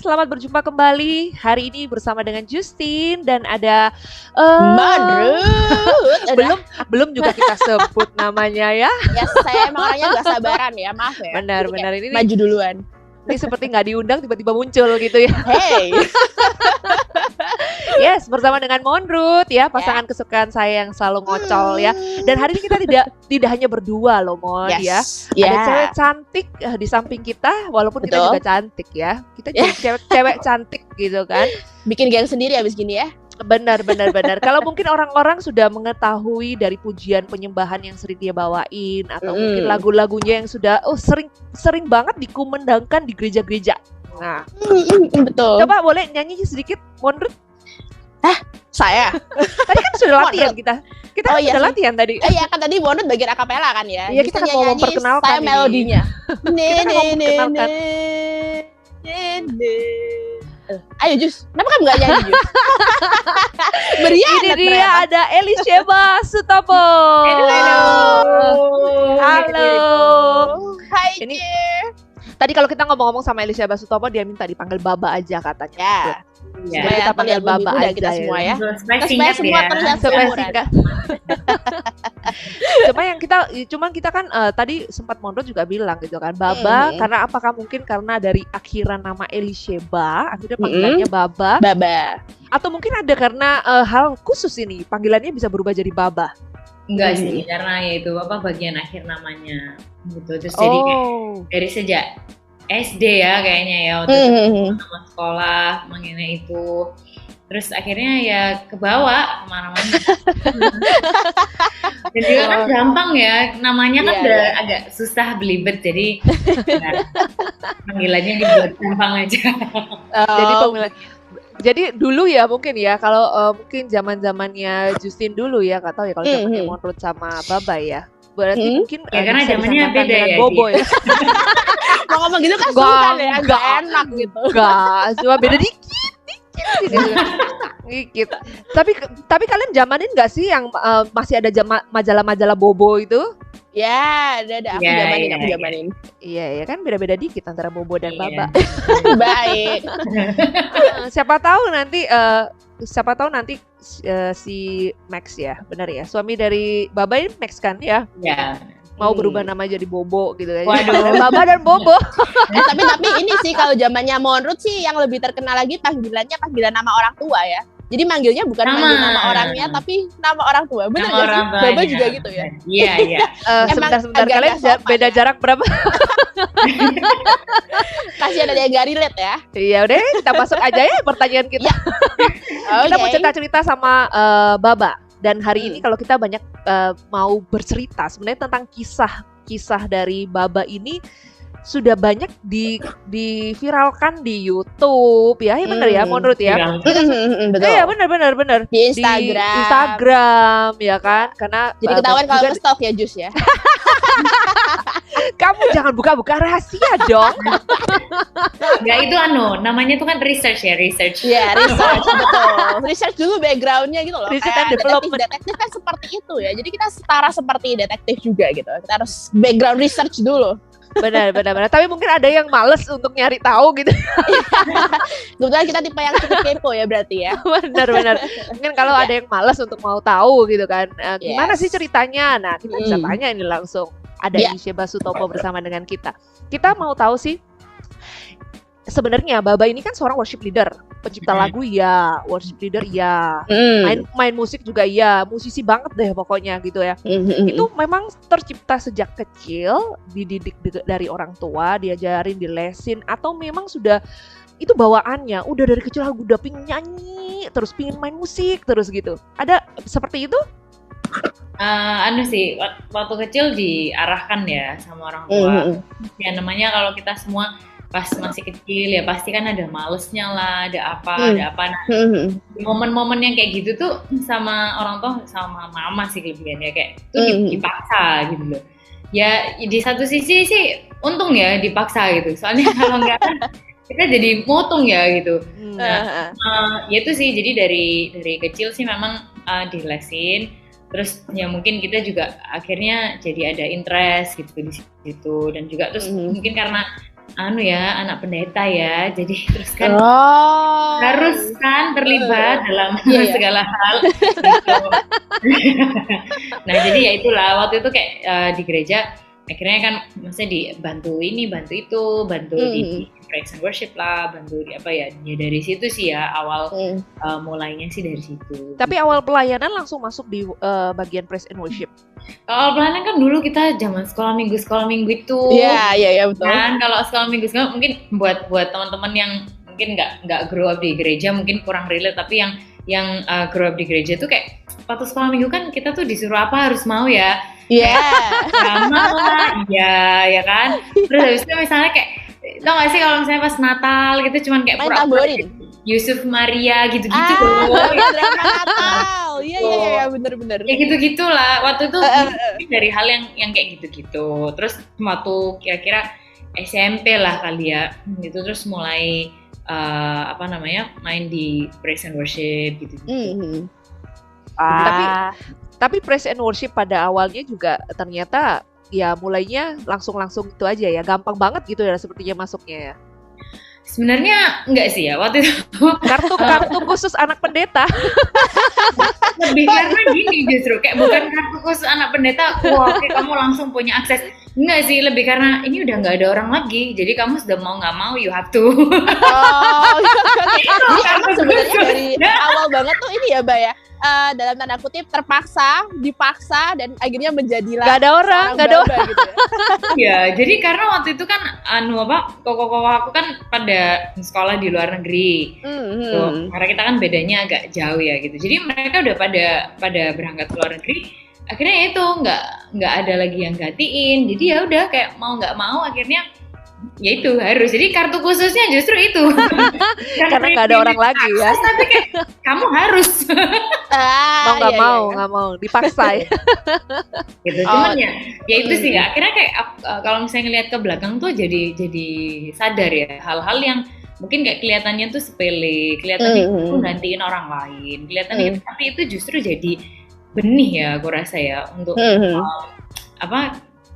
selamat berjumpa kembali hari ini bersama dengan Justin dan ada Manrut. belum juga kita sebut namanya ya. Ya saya emang orangnya gak sabaran ya, maaf ya. Benar ini maju duluan. Ini seperti nggak diundang tiba-tiba muncul gitu ya. Hey. Yes, bersama dengan Monrut ya, pasangan kesukaan saya yang selalu ngocol ya. Dan hari ini kita tidak hanya berdua loh Mon ya. Ada cewek cantik di samping kita, walaupun kita juga cantik ya. Kita jadi cewek cantik gitu kan. Bikin geng sendiri abis gini ya. Benar. Kalau mungkin orang-orang sudah mengetahui dari pujian penyembahan yang sering dia bawain atau mungkin lagu-lagunya yang sudah sering banget dikumandangkan di gereja-gereja. Nah, betul. Coba boleh nyanyi sedikit, Monrut? Saya. Tadi kan sudah latihan kita. Kita sudah latihan tadi. Iya kan tadi Monrut bagian akapela kan ya. Iya, kita kan mau memperkenalkan saya melodinya. Ayo Jus, kenapa kamu gak nyanyi Jus? Meriah. Ini dia ada Elisheba Sutopo. Halo. Hai. Ini tadi kalau kita ngomong-ngomong sama Elisheba Sutopo, dia minta dipanggil Baba aja katanya. Ya. Supaya kita panggil Baba aja kita semua ya. Supaya semua terlihat singkat. Cuma kita kan tadi sempat Monrut juga bilang gitu kan Baba, karena apakah mungkin karena dari akhiran nama Elisheba akhirnya panggilannya Baba, atau mungkin ada karena hal khusus ini panggilannya bisa berubah jadi Baba? Enggak sih, karena ya itu bagian akhir namanya gitu. Terus jadi kayak dari sejak SD ya kayaknya ya waktu sama sekolah mengenai itu. Terus akhirnya ya kebawa kemana-mana. Dan juga kan gampang ya, namanya kan udah agak susah belibet, jadi panggilannya dibuat gampang aja. Jadi dulu ya mungkin ya, kalau mungkin zaman-zamannya Justin dulu ya, gak tahu ya kalau zamannya Monrut sama Baba ya. Berarti mungkin ya karena zamannya beda ya. Bobo ya. Mau ngomong gitu kan sungkan ya, agak enak gitu. Enggak, cuma beda dikit. Tapi kalian zamanin nggak sih yang masih ada majalah-majalah Bobo itu? Ya, ada. Aku zamanin. Iya, kan beda-beda dikit antara Bobo dan Baba. Baik. Siapa tahu nanti si Max ya, benar ya. Suami dari Baba ini Max kan ya? Iya. Mau berubah nama jadi Bobo gitu kan. Waduh. Baba dan Bobo. Tapi ini sih kalau zamannya Monrut sih yang lebih terkenal lagi panggilan nama orang tua ya. Jadi manggilnya bukan manggil nama orangnya tapi nama orang tua. Benar enggak sih? Baba juga gitu ya. Iya. Sebentar kalian beda jarak berapa? Kasih ada yang gak relate ya. Iya udah kita masuk aja ya pertanyaan kita. Kita mau cerita-cerita sama Baba. Dan hari ini kalau kita banyak mau bercerita sebenarnya tentang kisah dari Baba ini sudah banyak diviralkan di YouTube ya, benar ya Monrut ya. Betul. Iya benar. Di Instagram ya kan, karena jadi ketahuan kalau nge-stalk ya Jus ya. Kamu jangan buka-buka rahasia dong. Enggak, itu namanya itu kan research. Iya, research betul. Research dulu backgroundnya gitu loh. Research and development. Detektif kan seperti itu ya. Jadi kita setara seperti detektif juga gitu. Kita harus background research dulu. Benar. Tapi mungkin ada yang males untuk nyari tahu gitu. Kebetulan kita tipe yang cukup kepo ya berarti ya. Benar. Mungkin kalau ada yang males untuk mau tahu gitu kan, gimana sih ceritanya? Nah kita bisa tanya ini langsung. Ada Elisheba Sutopo bersama dengan kita. Kita mau tahu sih, sebenarnya Baba ini kan seorang worship leader, pencipta lagu ya, worship leader ya, main musik juga ya, musisi banget deh pokoknya gitu ya. Itu memang tercipta sejak kecil, dididik dari orang tua, diajarin, dilesin, atau memang sudah itu bawaannya, udah dari kecil aku udah pingin nyanyi, terus pingin main musik terus gitu. Ada seperti itu? Sih, waktu kecil diarahkan ya sama orang tua. Ya namanya kalau kita semua pas masih kecil ya pasti kan ada malesnya lah, ada apa. Nah, momen-momen yang kayak gitu tuh sama orang tua, sama mama sih kelebihannya kayak itu dipaksa gitu loh. Ya di satu sisi sih untung ya dipaksa gitu. Soalnya kalau enggak kan kita jadi motung ya gitu. Nah, ya itu sih jadi dari kecil sih memang dilesin. Terus ya mungkin kita juga akhirnya jadi ada interest gitu di situ dan juga terus mungkin karena anak pendeta ya, jadi terus kan harus kan terlibat dalam segala hal gitu. Nah jadi ya itulah, waktu itu kayak di gereja akhirnya kan maksudnya dibantu ini, bantu itu, bantu di praise and worship lah, bantu di apa ya dari situ sih ya awal mulainya sih dari situ. Tapi awal pelayanan langsung masuk di bagian praise and worship. Kalau pelayanan kan dulu kita zaman sekolah minggu itu. Iya betul. Kan kalau sekolah minggu mungkin buat teman-teman yang mungkin nggak grow up di gereja mungkin kurang relate, tapi yang grow up di gereja tuh kayak waktu sekolah minggu kan kita tuh disuruh apa harus mau ya. Drama lah, ya kan. Terus habis itu misalnya kayak tau gak sih kalau misalnya pas Natal gitu cuman kayak pura-pura Yusuf Maria gitu-gitu loh. Drama Natal. Iya bener-bener. Ya gitu-gitulah. Waktu itu dari hal yang kayak gitu-gitu. Terus waktu kira-kira SMP lah kali ya. Gitu terus mulai main di praise and worship gitu-gitu. Tapi praise and worship pada awalnya juga ternyata ya mulainya langsung itu aja ya, gampang banget gitu ya sepertinya masuknya ya. Sebenarnya enggak sih ya waktu itu. Kartu khusus anak pendeta. Lebih karena gini justru kayak bukan kartu khusus anak pendeta, wah kayak kamu langsung punya akses. Enggak sih, lebih karena ini udah nggak ada orang lagi, jadi kamu sudah mau nggak mau you have to. Jadi kamu sebenarnya dari awal banget tuh ini ya, Mbak ya. Dalam tanda kutip dipaksa dan akhirnya menjadilah nggak ada orang gitu ya. Ya jadi karena waktu itu kan koko aku kan pada sekolah di luar negeri tuh, karena kita kan bedanya agak jauh ya gitu, jadi mereka udah pada berangkat ke luar negeri, akhirnya itu nggak ada lagi yang gantiin, jadi ya udah kayak mau nggak mau akhirnya ya itu harus, jadi kartu khususnya justru itu. Karena nggak ada orang lagi ya, tapi kayak kamu harus mau nggak mau dipaksa ya. Gitu. Cuman ya itu sih ya akhirnya kayak kalau misalnya ngelihat ke belakang tuh jadi sadar ya hal-hal yang mungkin kayak kelihatannya tuh sepele, kelihatannya itu gantiin orang lain, kelihatannya tapi itu justru jadi benih ya aku rasa ya untuk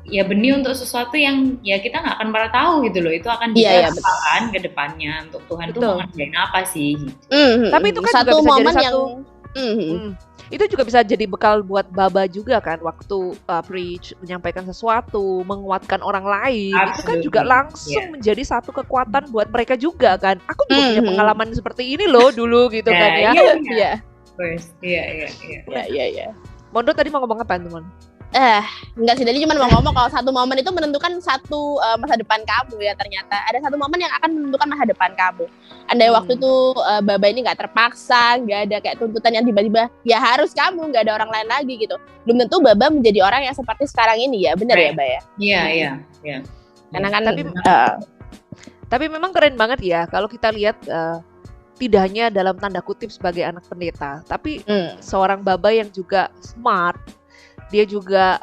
ya benih untuk sesuatu yang ya kita nggak akan pernah tahu gitu loh, itu akan dilakukan ke depannya untuk Tuhan tuh mau ngerjain apa sih gitu. Tapi itu kan satu juga bisa momen jadi yang itu juga bisa jadi bekal buat Baba juga kan, waktu preach, menyampaikan sesuatu, menguatkan orang lain. Absolutely. Itu kan juga langsung menjadi satu kekuatan buat mereka juga kan. Aku juga punya pengalaman seperti ini loh dulu gitu kan ya. Iya. Mondo tadi mau ngomong apa teman? Enggak sih, tadi cuma mau ngomong kalau satu momen itu menentukan satu masa depan kamu ya. Ternyata ada satu momen yang akan menentukan masa depan kamu. Andai waktu itu Baba ini nggak terpaksa, nggak ada kayak tuntutan yang tiba-tiba ya harus kamu, nggak ada orang lain lagi gitu, belum tentu Baba menjadi orang yang seperti sekarang ini ya. Benar ya, Mbak ya? Iya. Karena kan tapi memang keren banget ya kalau kita lihat tidak hanya dalam tanda kutip sebagai anak pendeta, tapi seorang Baba yang juga smart. Dia juga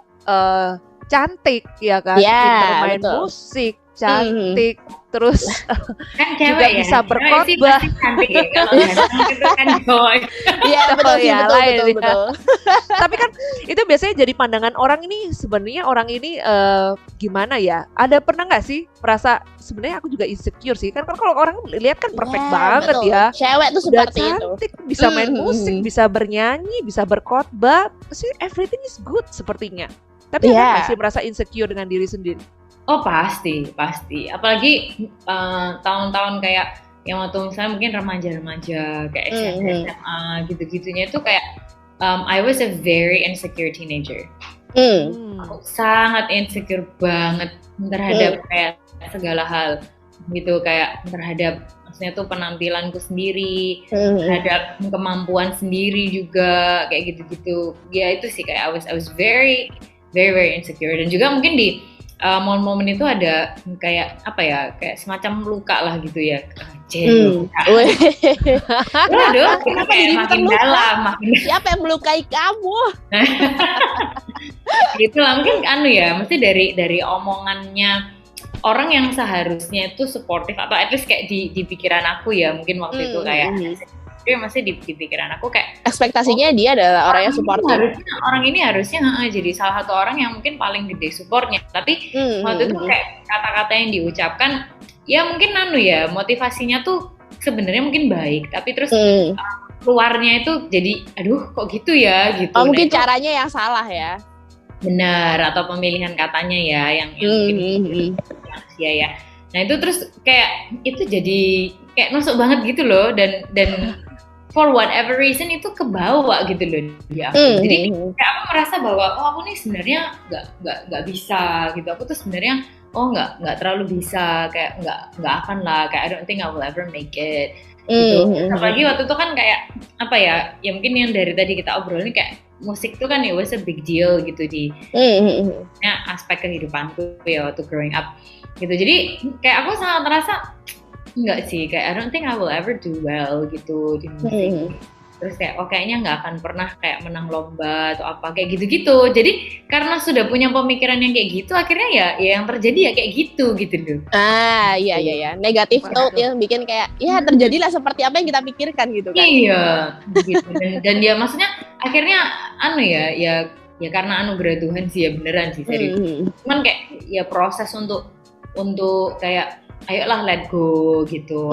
cantik ya kan, pintar main musik, cantik, terus kan juga ya, bisa berkhotbah. Cantik ya, kalau itu kan boy. Iya betul. Tapi kan itu biasanya jadi pandangan orang ini, sebenarnya orang ini gimana ya? Ada pernah nggak sih merasa sebenarnya aku juga insecure sih? Kan kalau orang lihat kan perfect banget betul. ya. Cewek tuh seperti cantik, itu. Bisa main musik, bisa bernyanyi, bisa berkhotbah, sih everything is good sepertinya. Tapi ada nggak sih merasa insecure dengan diri sendiri? Oh pasti. Apalagi tahun-tahun kayak yang waktu misalnya mungkin remaja-remaja kayak SMA gitu-gitunya itu kayak I was a very insecure teenager. Aku sangat insecure banget terhadap kayak segala hal gitu, kayak terhadap maksudnya tuh penampilanku sendiri, terhadap kemampuan sendiri juga kayak gitu-gitu. Ya itu sih kayak I was very very insecure, dan juga mungkin di momen-momen itu ada kayak apa ya, kayak semacam luka lah gitu ya. Waduh, kenapa kayak makin dalam, siapa yang melukai kamu? Itulah mungkin mesti dari omongannya orang yang seharusnya itu suportif, atau at least kayak di pikiran aku ya, mungkin waktu itu kayak tapi masih di pikiran aku kayak ekspektasinya dia adalah orang yang supportive. Orang ini harusnya jadi salah satu orang yang mungkin paling gede supportnya, tapi waktu itu kayak kata-kata yang diucapkan ya mungkin motivasinya tuh sebenarnya mungkin baik, tapi terus keluarnya itu jadi aduh kok gitu ya gitu. Mungkin caranya yang salah ya. Benar, atau pemilihan katanya ya yang mungkin ya. Nah itu terus kayak itu jadi kayak nusuk banget gitu loh, dan for whatever reason itu kebawa gitu loh di aku. Jadi kayak aku merasa bahwa aku nih sebenarnya nggak bisa gitu. Aku tuh sebenarnya nggak terlalu bisa, kayak nggak akan lah, kayak I don't think I will ever make it gitu. Apalagi waktu itu kan kayak apa ya mungkin yang dari tadi kita obrolin kayak musik tuh kan it was a big deal gitu di aspek kehidupanku ya waktu growing up gitu. Jadi kayak aku sangat merasa enggak sih, kayak I don't think I will ever do well gitu di musik. Terus kayak kayaknya nggak akan pernah kayak menang lomba atau apa kayak gitu-gitu. Jadi karena sudah punya pemikiran yang kayak gitu, akhirnya ya yang terjadi ya kayak gitu loh. Iya. Negatif tuh yang bikin kayak ya terjadilah seperti apa yang kita pikirkan gitu kan. Iya, gitu. Dan dia maksudnya akhirnya ya karena anugerah Tuhan sih ya, beneran sih serius. Cuman kayak ya proses untuk kayak ayolah let go gitu,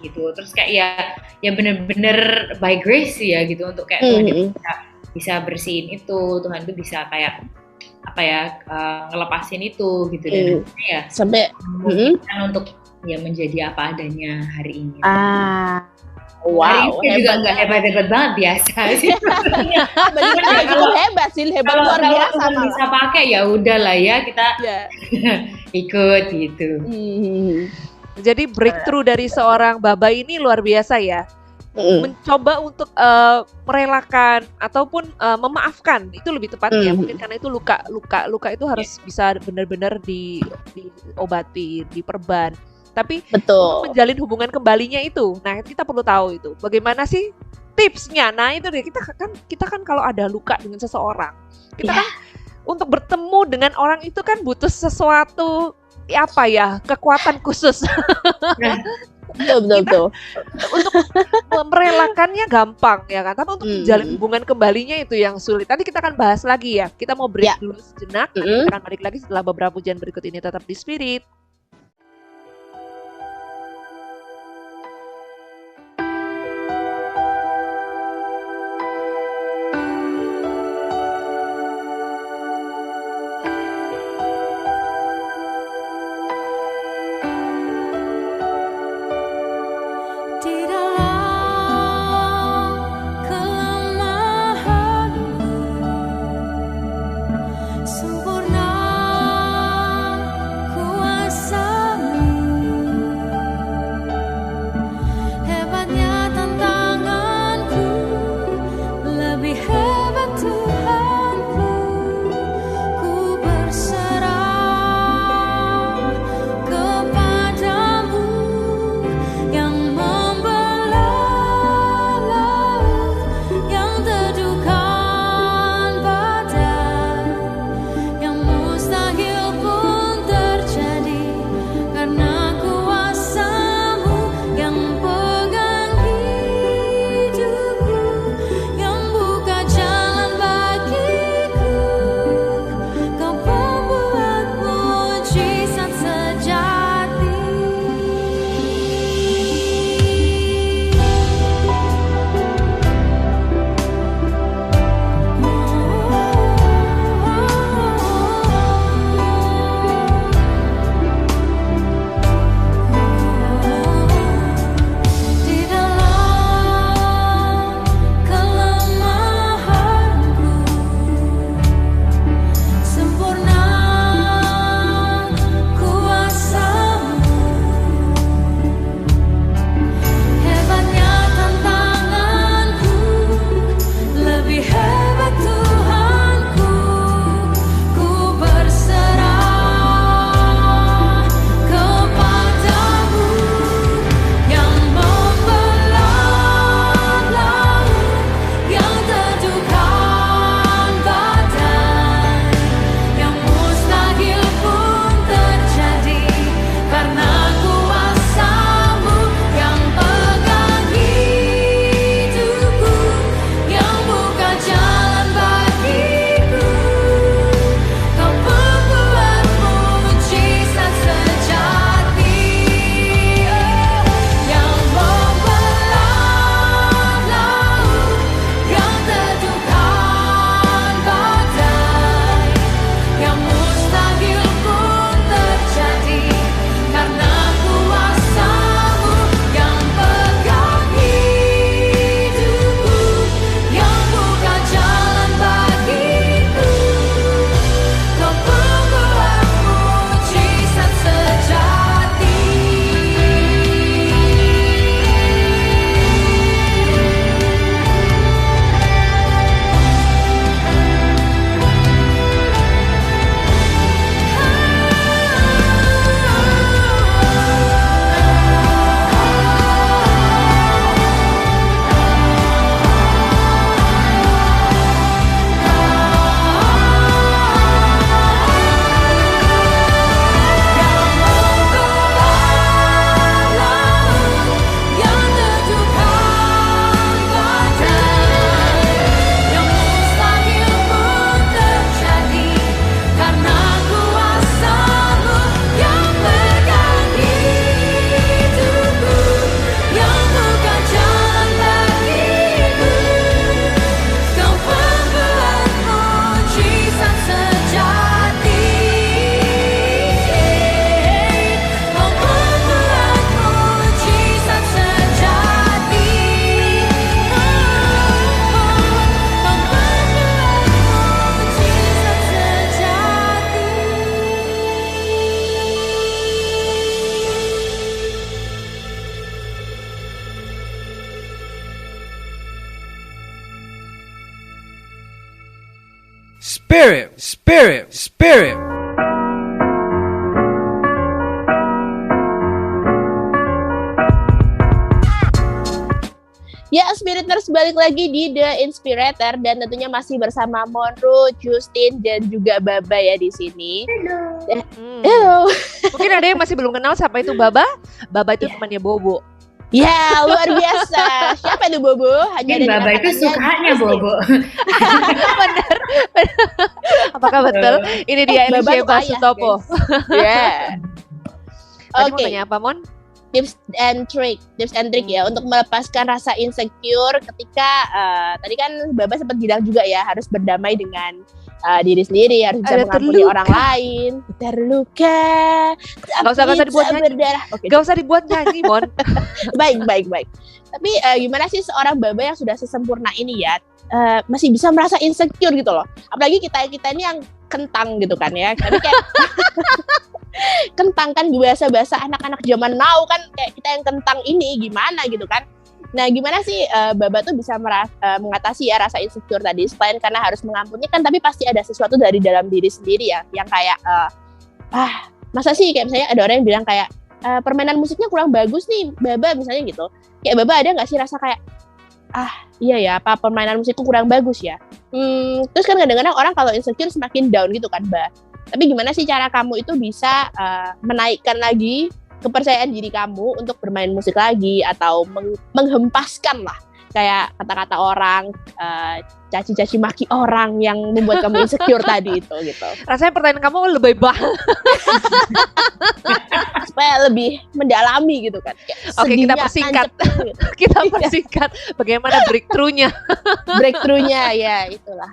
gitu. Terus kayak ya bener-bener by grace ya gitu, untuk kayak Tuhan bisa bersihin itu, Tuhan tuh bisa kayak apa ya ngelepasin itu gitu, dan ya sampai untuk ya menjadi apa adanya hari ini. Wow, juga nggak hebat-hebat banget, biasa sih. Kalau hebat luar biasa. Kalau bisa pakai ya udahlah ya kita ikut gitu. Jadi breakthrough dari seorang Baba ini luar biasa ya. Mencoba untuk merelakan ataupun memaafkan, itu lebih tepatnya. Mungkin karena itu luka itu harus bisa benar-benar diobati, diperban. Tapi untuk menjalin hubungan kembalinya itu, nah kita perlu tahu itu bagaimana sih tipsnya. Nah itu deh, kita kan kalau ada luka dengan seseorang, kita kan untuk bertemu dengan orang itu kan butuh sesuatu kekuatan khusus. Betul. Untuk merelakannya gampang ya kan, tapi untuk menjalin hubungan kembalinya itu yang sulit. Nanti kita akan bahas lagi ya. Kita mau break dulu sejenak, nanti kita akan balik lagi setelah beberapa pujian berikut ini. Tetap di Spirit. Sempurna kuasa Spirit, spirit, spirit. Ya, Spiriters balik lagi di The Inspirator dan tentunya masih bersama Monroe, Justin dan juga Baba ya di sini. Halo. Mungkin ada yang masih belum kenal siapa itu Baba. Baba itu temannya Bobo. Ya, luar biasa. Siapa itu Bobo? Hanya Dan Baba itu sukanya Bobo. Benar. Apakah betul? Ini dia Baba Elisha tuh Basutopo. Ya. Tadi mau Oke. tanya apa, Mon? Tips and trick ya untuk melepaskan rasa insecure ketika tadi kan Baba sempat bilang juga ya harus berdamai dengan diri sendiri, harus bisa Ada mengampuni terluka. orang lain. Terluka. Gak usah dibuat nyanyi. berdarah. Oke. Gak usah dibuat nyanyi, Mon. Baik. Tapi gimana sih seorang Baba yang sudah sesempurna ini ya masih bisa merasa insecure gitu loh. Apalagi kita ini yang kentang gitu kan ya. Tapi kayak kentang kan bahasa anak-anak zaman now kan kayak kita yang kentang ini gimana gitu kan. Nah gimana sih Baba tuh bisa mengatasi ya rasa insecure tadi, selain karena harus mengampuni kan, tapi pasti ada sesuatu dari dalam diri sendiri ya yang kayak masa sih kayak misalnya ada orang yang bilang kayak permainan musiknya kurang bagus nih Baba misalnya gitu. Kayak Baba ada nggak sih rasa kayak iya ya apa permainan musikku kurang bagus ya. Terus kan kadang-kadang orang kalau insecure semakin down gitu kan Mbak. Tapi gimana sih cara kamu itu bisa menaikkan lagi kepercayaan diri kamu untuk bermain musik lagi atau menghempaskan lah kayak kata-kata orang, caci-caci maki orang yang membuat kamu insecure tadi itu gitu. Rasanya pertanyaan kamu lebih banget. Supaya lebih mendalami gitu kan. Oke, kita persingkat. Kita persingkat bagaimana breakthrough-nya. Breakthrough-nya ya itulah.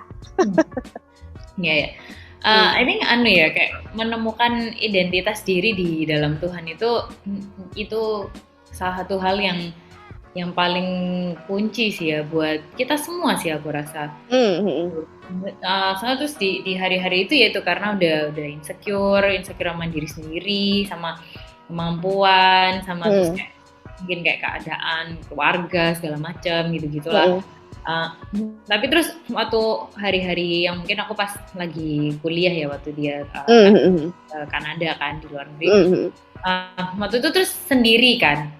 Ya. I think kayak menemukan identitas diri di dalam Tuhan itu salah satu hal yang paling kunci sih ya buat kita semua sih aku rasa. Soalnya terus di hari-hari itu ya itu karena udah insecure sama diri sendiri, sama kemampuan, sama terus kayak mungkin kayak keadaan keluarga segala macam gitu-gitulah. Tapi terus waktu hari-hari yang mungkin aku pas lagi kuliah ya waktu dia ke Kanada kan di luar negeri, waktu itu terus sendiri kan.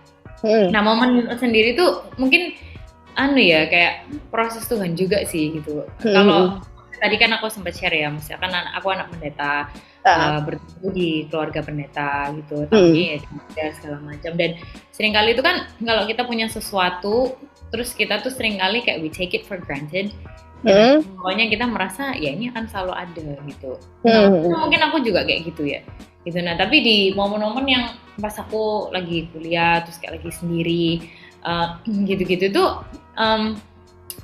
Nah momen sendiri tuh mungkin kayak proses Tuhan juga sih gitu. Kalau tadi kan aku sempat share ya, misalkan aku anak pendeta, bertumbuh di keluarga pendeta gitu, tapi ya segala macam, dan seringkali itu kan kalau kita punya sesuatu terus kita tuh seringkali kayak we take it for granted. Pokoknya kita merasa ya ini akan selalu ada gitu. Nah, mungkin aku juga kayak gitu ya. Gitu. Nah, tapi di momen-momen yang pas aku lagi kuliah terus kayak lagi sendiri gitu-gitu tuh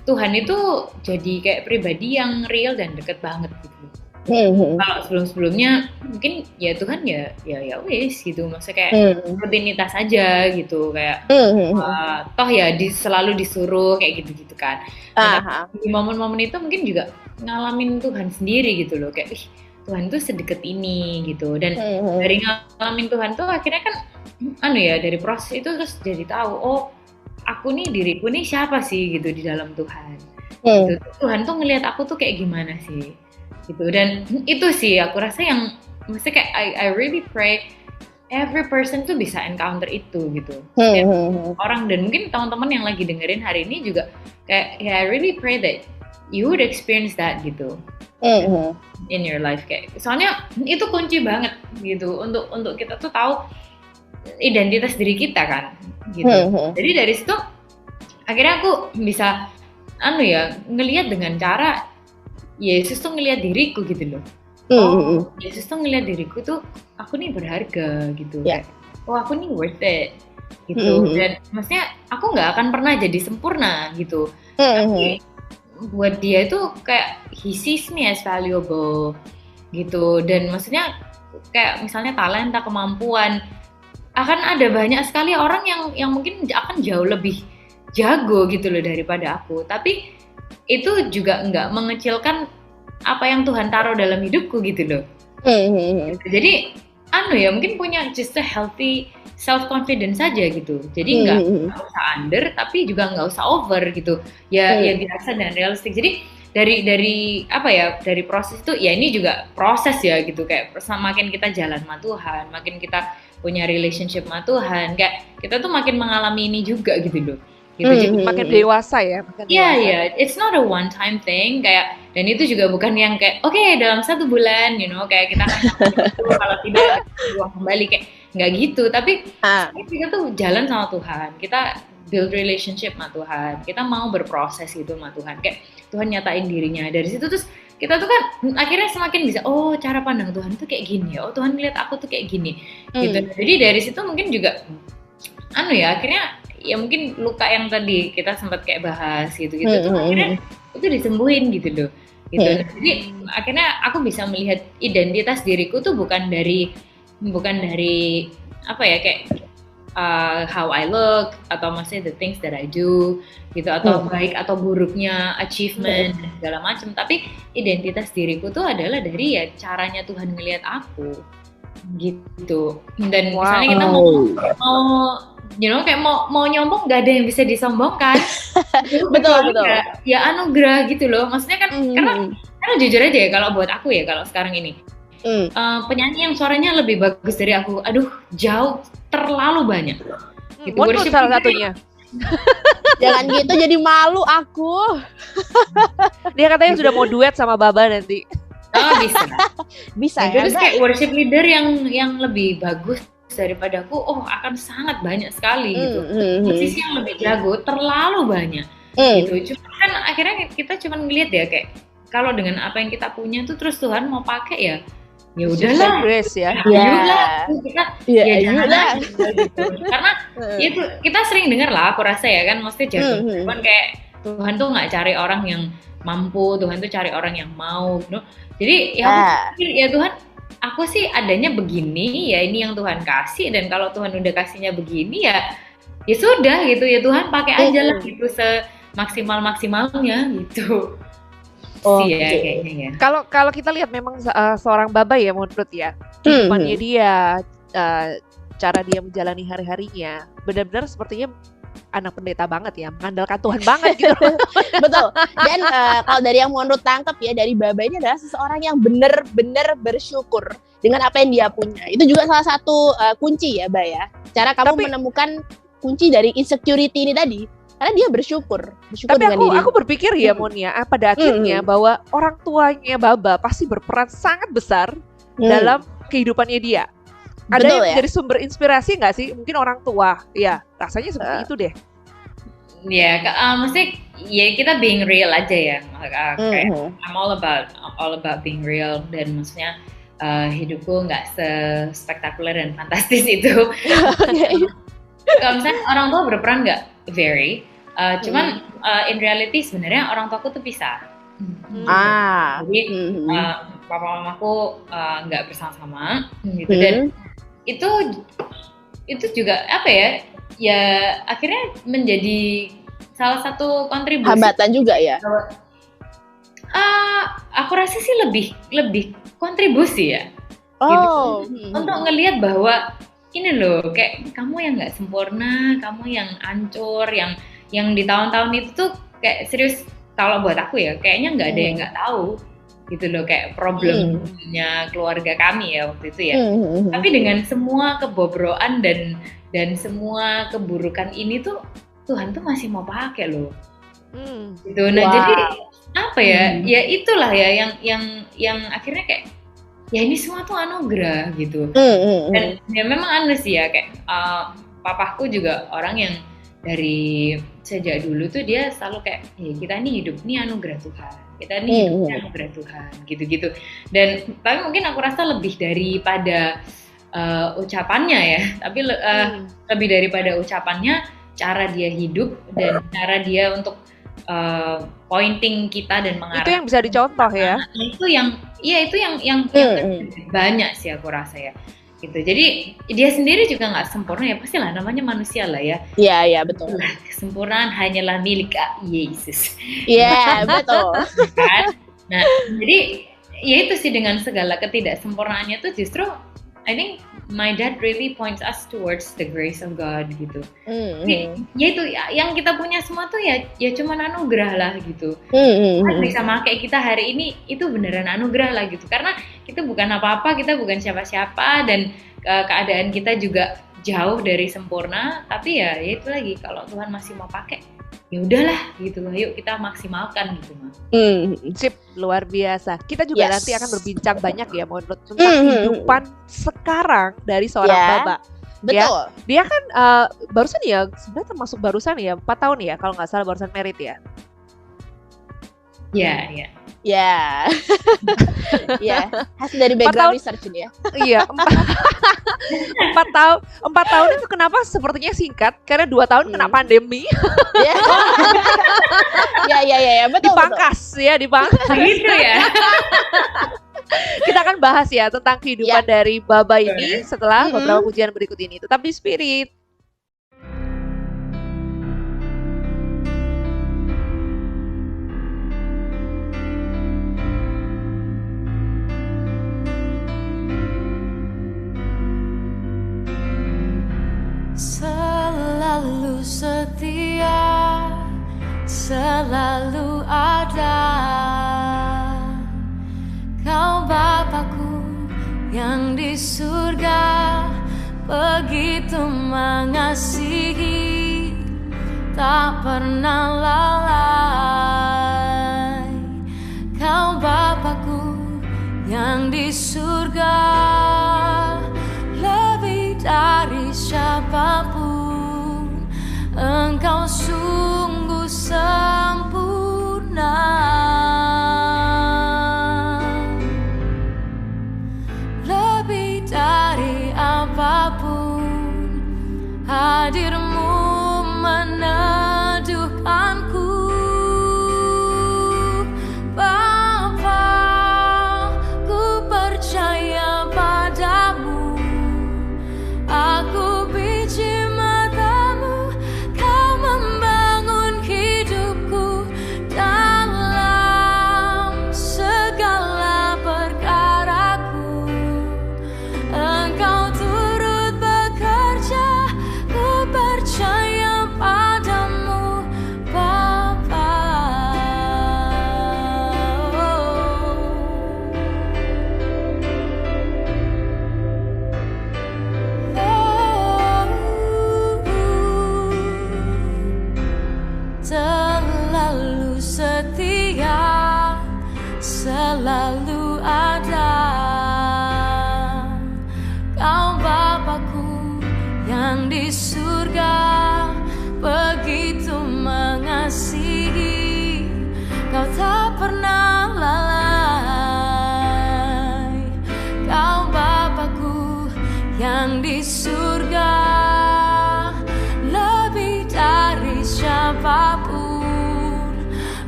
Tuhan itu jadi kayak pribadi yang real dan deket banget gitu. Kalau sebelum-sebelumnya mungkin ya Tuhan ya wes gitu, maksudnya kayak rutinitas aja gitu kayak toh ya selalu disuruh kayak gitu-gitu kan. Nah, di momen-momen itu mungkin juga ngalamin Tuhan sendiri gitu loh, kayak Tuhan tuh sedekat ini gitu, dan dari ngalamin Tuhan tuh akhirnya kan dari proses itu terus jadi tahu aku nih diriku nih siapa sih gitu di dalam Tuhan. Gitu. Tuhan tuh ngelihat aku tuh kayak gimana sih gitu, dan itu sih aku rasa yang mesti kayak I really pray every person tuh bisa encounter itu gitu. Orang dan mungkin teman-teman yang lagi dengerin hari ini juga kayak I really pray that you would experience that gitu in your life, kayak soalnya itu kunci banget gitu untuk kita tuh tahu identitas diri kita kan gitu. Jadi dari situ akhirnya aku bisa ngelihat dengan cara Yesus tuh ngelihat diriku gitu loh. Yesus tuh ngelihat diriku tuh aku nih berharga gitu. Kayak, aku nih worth it gitu. Dan maksudnya aku nggak akan pernah jadi sempurna gitu. Tapi buat dia itu kayak he sees me as valuable gitu. Dan maksudnya kayak misalnya talenta, kemampuan, akan ada banyak sekali orang yang mungkin akan jauh lebih jago gitu loh daripada aku. Tapi itu juga nggak mengecilkan apa yang Tuhan taruh dalam hidupku gitu loh. Jadi mungkin punya just a healthy self confidence saja gitu. Jadi nggak usah under tapi juga nggak usah over gitu. Ya biasa dan realistik. Jadi dari apa ya, dari proses itu ya, ini juga proses ya gitu, kayak makin kita jalan sama Tuhan, makin kita punya relationship sama Tuhan, kayak kita tuh makin mengalami ini juga gitu loh. Gitu. Jadi makin dewasa ya. Iya, it's not a one time thing, kayak, dan itu juga bukan yang kayak oke, dalam 1 bulan, kayak kita kalau tidak uang kembali, kayak nggak gitu. Tapi kita tuh jalan sama Tuhan, kita build relationship sama Tuhan, kita mau berproses gitu sama Tuhan, kayak Tuhan nyatain dirinya dari situ, terus kita tuh kan akhirnya semakin bisa, oh cara pandang Tuhan itu kayak gini ya, oh Tuhan ngeliat aku tuh kayak gini gitu. Jadi dari situ mungkin juga akhirnya ya mungkin luka yang tadi kita sempat kayak bahas gitu tuh akhirnya itu disembuhin gitu loh gitu. Jadi akhirnya aku bisa melihat identitas diriku tuh bukan dari apa ya, kayak how I look, atau maksudnya the things that I do gitu, atau baik atau buruknya achievement dan segala macam, tapi identitas diriku tuh adalah dari ya caranya Tuhan ngelihat aku gitu. Dan misalnya kita mau kayak mau nyombong, gak ada yang bisa disombongkan. betul. Ya anugerah gitu loh. Maksudnya kan karena jujur aja ya, kalau buat aku ya, kalau sekarang ini penyanyi yang suaranya lebih bagus dari aku, aduh jauh, terlalu banyak. Gitu. Worship salah satunya. Jangan gitu, jadi malu aku. Dia katanya sudah mau duet sama Baba nanti. Oh bisa ya. Terus kayak worship leader yang lebih bagus daripada aku, akan sangat banyak sekali gitu. Musisi yang lebih jago terlalu banyak gitu. Cuma kan akhirnya kita cuma ngelihat ya, kayak kalau dengan apa yang kita punya tuh terus Tuhan mau pakai ya udahlah, grace ya. Jangan gitu. Karena itu kita sering dengar lah, aku rasa ya kan, maksudnya Tuhan kayak Tuhan tuh nggak cari orang yang mampu, Tuhan tuh cari orang yang mau, Jadi ya aku pikir, ya Tuhan, aku sih adanya begini, ya ini yang Tuhan kasih, dan kalau Tuhan udah kasihnya begini ya sudah gitu ya, Tuhan pakai aja lah gitu semaksimalnya gitu. Ya, kayaknya ya. Kalau kita lihat memang seorang Baba ya, menurut ya, kehidupannya dia, cara dia menjalani hari-harinya, benar-benar sepertinya anak pendeta banget ya, mengandalkan Tuhan banget gitu. Betul. Dan kalau dari yang menurut tangkap ya, dari Baba ini adalah seseorang yang benar-benar bersyukur dengan apa yang dia punya. Itu juga salah satu kunci ya, Ba ya. Cara kamu menemukan kunci dari insecurity ini tadi. Karena dia bersyukur tapi dengan diri. Aku berpikir ya, Mon ya, pada akhirnya bahwa orang tuanya Baba pasti berperan sangat besar dalam kehidupannya dia. Ada betul, yang jadi sumber inspirasi nggak sih? Mungkin orang tua, ya rasanya seperti itu deh. Ya, maksudnya ya kita being real aja ya. Kayak I'm all about being real, dan maksudnya hidupku nggak se-spektakuler dan fantastis itu. Kalau misalnya orang tua berperan nggak very, cuman in reality sebenarnya orang tuaku tuh pisah. Jadi papa mamaku nggak bersama-sama gitu, dan itu juga apa ya akhirnya menjadi salah satu kontribusi hambatan juga ya. Aku rasa sih lebih kontribusi ya, gitu. Untuk ngelihat bahwa ini loh, kayak kamu yang nggak sempurna, kamu yang hancur, yang di tahun-tahun itu tuh kayak serius, kalau buat aku ya kayaknya nggak ada yang nggak tahu gitu loh, kayak problemnya keluarga kami ya waktu itu ya. Tapi dengan semua kebobrokan dan semua keburukan ini tuh Tuhan tuh masih mau pakai loh. Gitu. Nah, jadi apa ya? Ya itulah ya yang akhirnya kayak ya ini semua tuh anugerah gitu. Dan ya memang aneh sih ya, kayak papaku juga orang yang dari sejak dulu tuh dia selalu kayak ya kita nih hidup nih anugerah Tuhan, kita nih hidup nih anugerah Tuhan gitu-gitu. Dan tapi mungkin aku rasa lebih daripada ucapannya ya, tapi lebih daripada ucapannya, cara dia hidup dan cara dia untuk pointing kita dan mengarah. Itu yang bisa dicontoh ya. Itu yang banyak sih aku rasa ya. Gitu. Jadi dia sendiri juga nggak sempurna ya, pastilah namanya manusia lah ya. Iya betul. Kesempurnaan hanyalah milik Yesus. Iya betul. Kan? Nah jadi ya itu sih, dengan segala ketidaksempurnaannya tuh justru I think my dad really points us towards the grace of God gitu. Ya itu yang kita punya semua tuh ya cuman anugerah lah gitu. Tuhan bisa pakai kita hari ini itu beneran anugerah lah gitu. Karena kita bukan apa-apa, kita bukan siapa-siapa, dan keadaan kita juga jauh dari sempurna. Tapi ya itu lagi, kalau Tuhan masih mau pakai, ya udahlah gitu loh, yuk kita maksimalkan gitu mah. Sip, luar biasa. Kita juga nanti akan berbincang banyak ya menurut tentang kehidupan sekarang dari seorang Baba. Betul. Ya, dia kan barusan ya, sebenarnya termasuk barusan ya, 4 tahun ya kalau nggak salah, barusan merit ya. Ya. Hasil dari background research ini ya. Iya, 4 tahun itu kenapa sepertinya singkat? Karena 2 tahun kena pandemi. Ya, betul. Dipangkas. Gitu ya. Kita akan bahas ya tentang kehidupan dari Baba ini setelah beberapa pujian berikut ini. Tetap di Spirit. Selalu setia, selalu ada. Kau Bapakku yang di surga, begitu mengasihi, tak pernah lalai. Kau Bapakku yang di surga, lebih dari siapapun, Engkau sungguh sempurna. Lebih dari apapun, hadir-Mu meneduhkanku. Bapa, ku percaya padamu. Aku biji mata-Mu, Kau membangun hidupku dalam segala perkaraku. Engkau turut bekerja, ku percaya padamu, Bapa. Selalu setia, selalu ada. Kau Bapakku yang di surga, begitu mengasihi, Kau tak pernah lalai. Kau Bapakku yang di surga, lebih dari siapapun,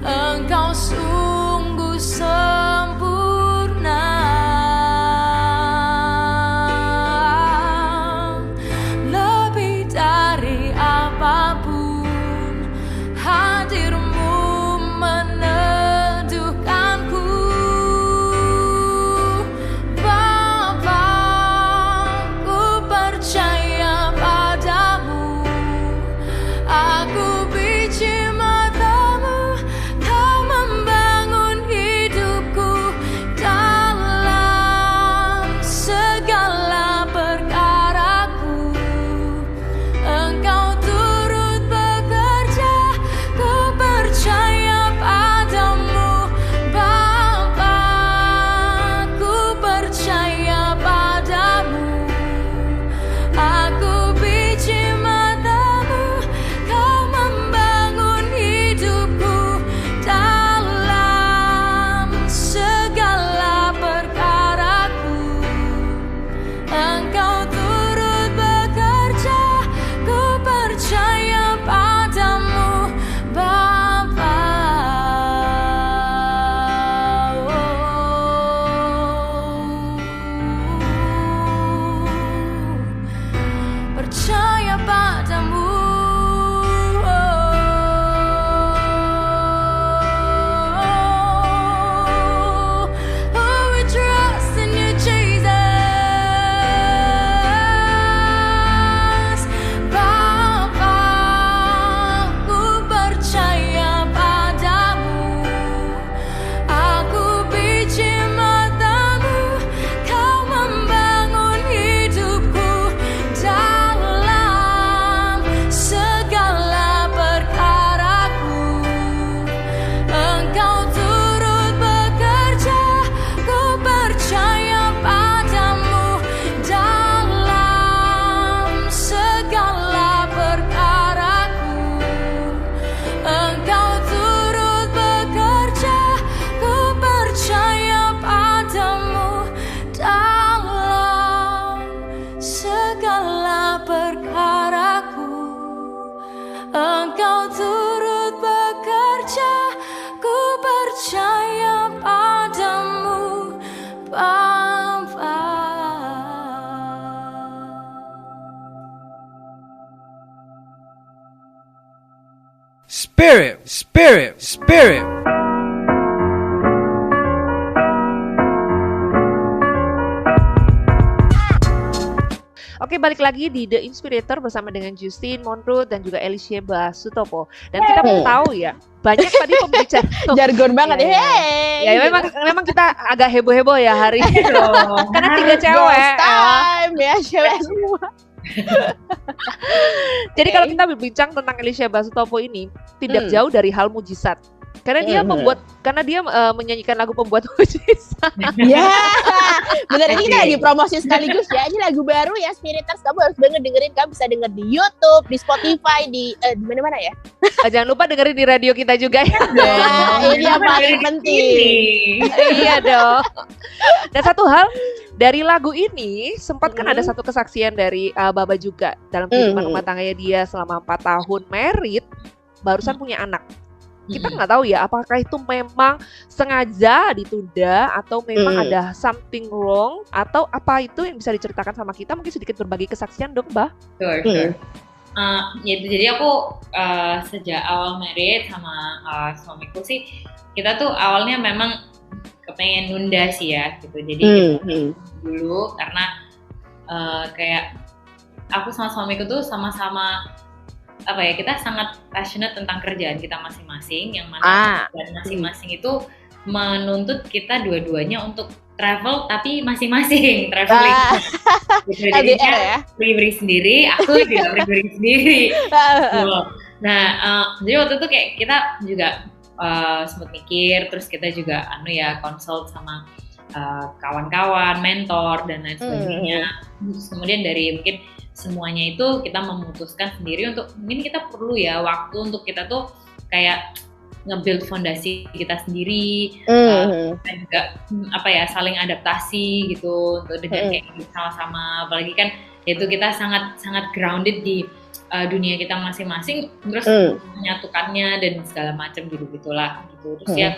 Engkau sungguh sempurna. Lebih dari apapun, hadir-Mu meneduhkanku. Bapa, ku percaya Spirit. Oke, balik lagi di The Inspirator bersama dengan Justin Monroe dan juga Elisheba Sutopo. Dan kita mau tahu ya, banyak tadi pembicara. Jargon banget ya. Iya. Hey. Ya memang kita agak heboh-heboh ya hari ini. Karena 3 cewek. Ghost time ya, cewek semua. Jadi kalau kita berbincang tentang Elisheba Sutopo ini tidak jauh dari hal mujizat. Karena dia menyanyikan lagu pembuat mujizat. Ya, bener, ini kita lagi promosi sekaligus ya. Ini lagu baru ya, Spiriters. Kamu harus dengerin. Kamu bisa denger di YouTube, di Spotify, di mana-mana ya. Jangan lupa dengerin di radio kita juga ya. Nah, ini yang paling penting. Iya dong. Dan satu hal, dari lagu ini sempat kan ada satu kesaksian dari Baba juga dalam kehidupan rumah tangganya dia selama 4 tahun married, barusan punya anak. Kita nggak tahu ya apakah itu memang sengaja ditunda atau memang ada something wrong atau apa itu yang bisa diceritakan sama kita, mungkin sedikit berbagi kesaksian dong, Mbak. Sure. Jadi aku sejak awal married sama suamiku sih, kita tuh awalnya memang kepengen nunda sih ya gitu. Jadi dulu karena kayak aku sama suamiku tuh sama-sama kita sangat passionate tentang kerjaan kita masing-masing, yang mana kerjaan masing-masing itu menuntut kita dua-duanya untuk travel tapi masing-masing traveling. Gitu, LDR ya? Beri sendiri, aku juga beri sendiri. Nah, jadi waktu itu kayak kita juga sempat mikir, terus kita juga consult sama kawan-kawan, mentor dan lain sebagainya. Terus kemudian dari mungkin semuanya itu kita memutuskan sendiri untuk mungkin kita perlu ya waktu untuk kita tuh kayak nge-build fondasi kita sendiri, dan juga saling adaptasi gitu untuk dengan kayak sama-sama, apalagi kan itu kita sangat grounded di dunia kita masing-masing, terus menyatukannya dan segala macam gitulah gitu. Terus ya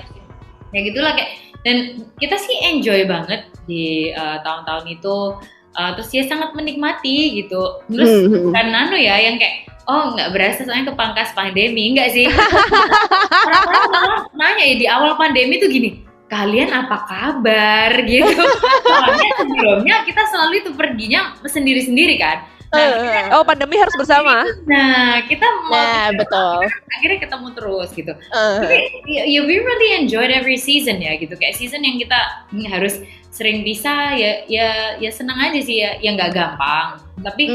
gitulah kayak, dan kita sih enjoy banget di tahun-tahun itu. Terus dia sangat menikmati gitu. Terus bukan yang kayak nggak berasa soalnya kepangkas pandemi, enggak sih. Orang-orang nanya ya di awal pandemi tuh gini, kalian apa kabar gitu. Soalnya sebelumnya kita selalu itu perginya sendiri-sendiri kan. Nah, pandemi harus bersama. Nah, kita betul. Akhirnya ketemu terus gitu. Jadi, we really enjoyed every season ya gitu. Kayak season yang kita harus sering pisah ya senang aja sih ya nggak gampang. Tapi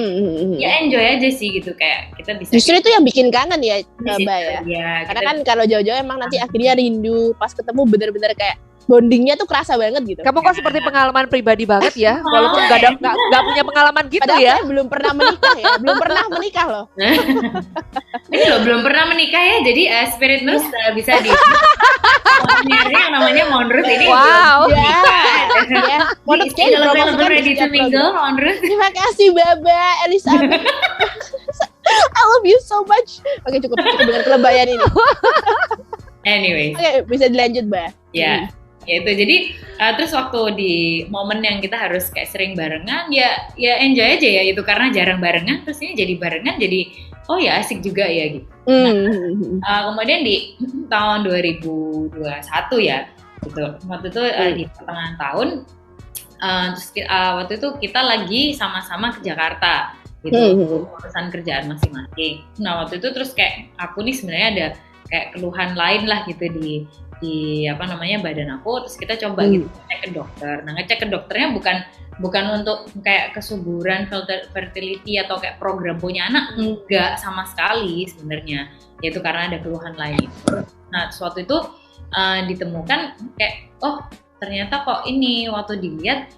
ya enjoy aja sih gitu, kayak kita bisa. Justru itu yang bikin kangen ya, Mbak ya. Ya. Karena kan kalau jauh-jauh emang nanti akhirnya rindu, pas ketemu bener-bener kayak bondingnya tuh kerasa banget gitu. Kamu kok seperti pengalaman pribadi banget ya, walaupun nggak punya pengalaman gitu. Padahal ya. Saya belum pernah menikah ya, belum pernah menikah loh. Ini loh belum pernah menikah ya, jadi Spirit Nurse bisa di nyari yang namanya Monroe ini. Wow. Ya. Available ready to mingle, Monroe. Terima kasih Baba, Elizabeth. I love you so much. Oke, cukup dengan kelebayan ini. Anyway. Oke, bisa dilanjut, Mbak. Ya. Ya itu, jadi terus waktu di momen yang kita harus kayak sering barengan ya enjoy aja ya itu, karena jarang barengan, terus ini jadi barengan, jadi ya asik juga ya gitu. Kemudian di tahun 2021 ya gitu, waktu itu di pertengahan tahun, terus waktu itu kita lagi sama-sama ke Jakarta gitu, urusan kerjaan masing-masing. Nah waktu itu terus kayak aku nih sebenarnya ada kayak keluhan lain lah gitu di badan aku, terus kita coba gitu cek ke dokter. Nah ngecek ke dokternya bukan untuk kayak kesuburan, fertility atau kayak program punya anak, enggak sama sekali sebenarnya, yaitu karena ada keluhan lain itu. Nah suatu itu ditemukan kayak ternyata kok ini waktu dilihat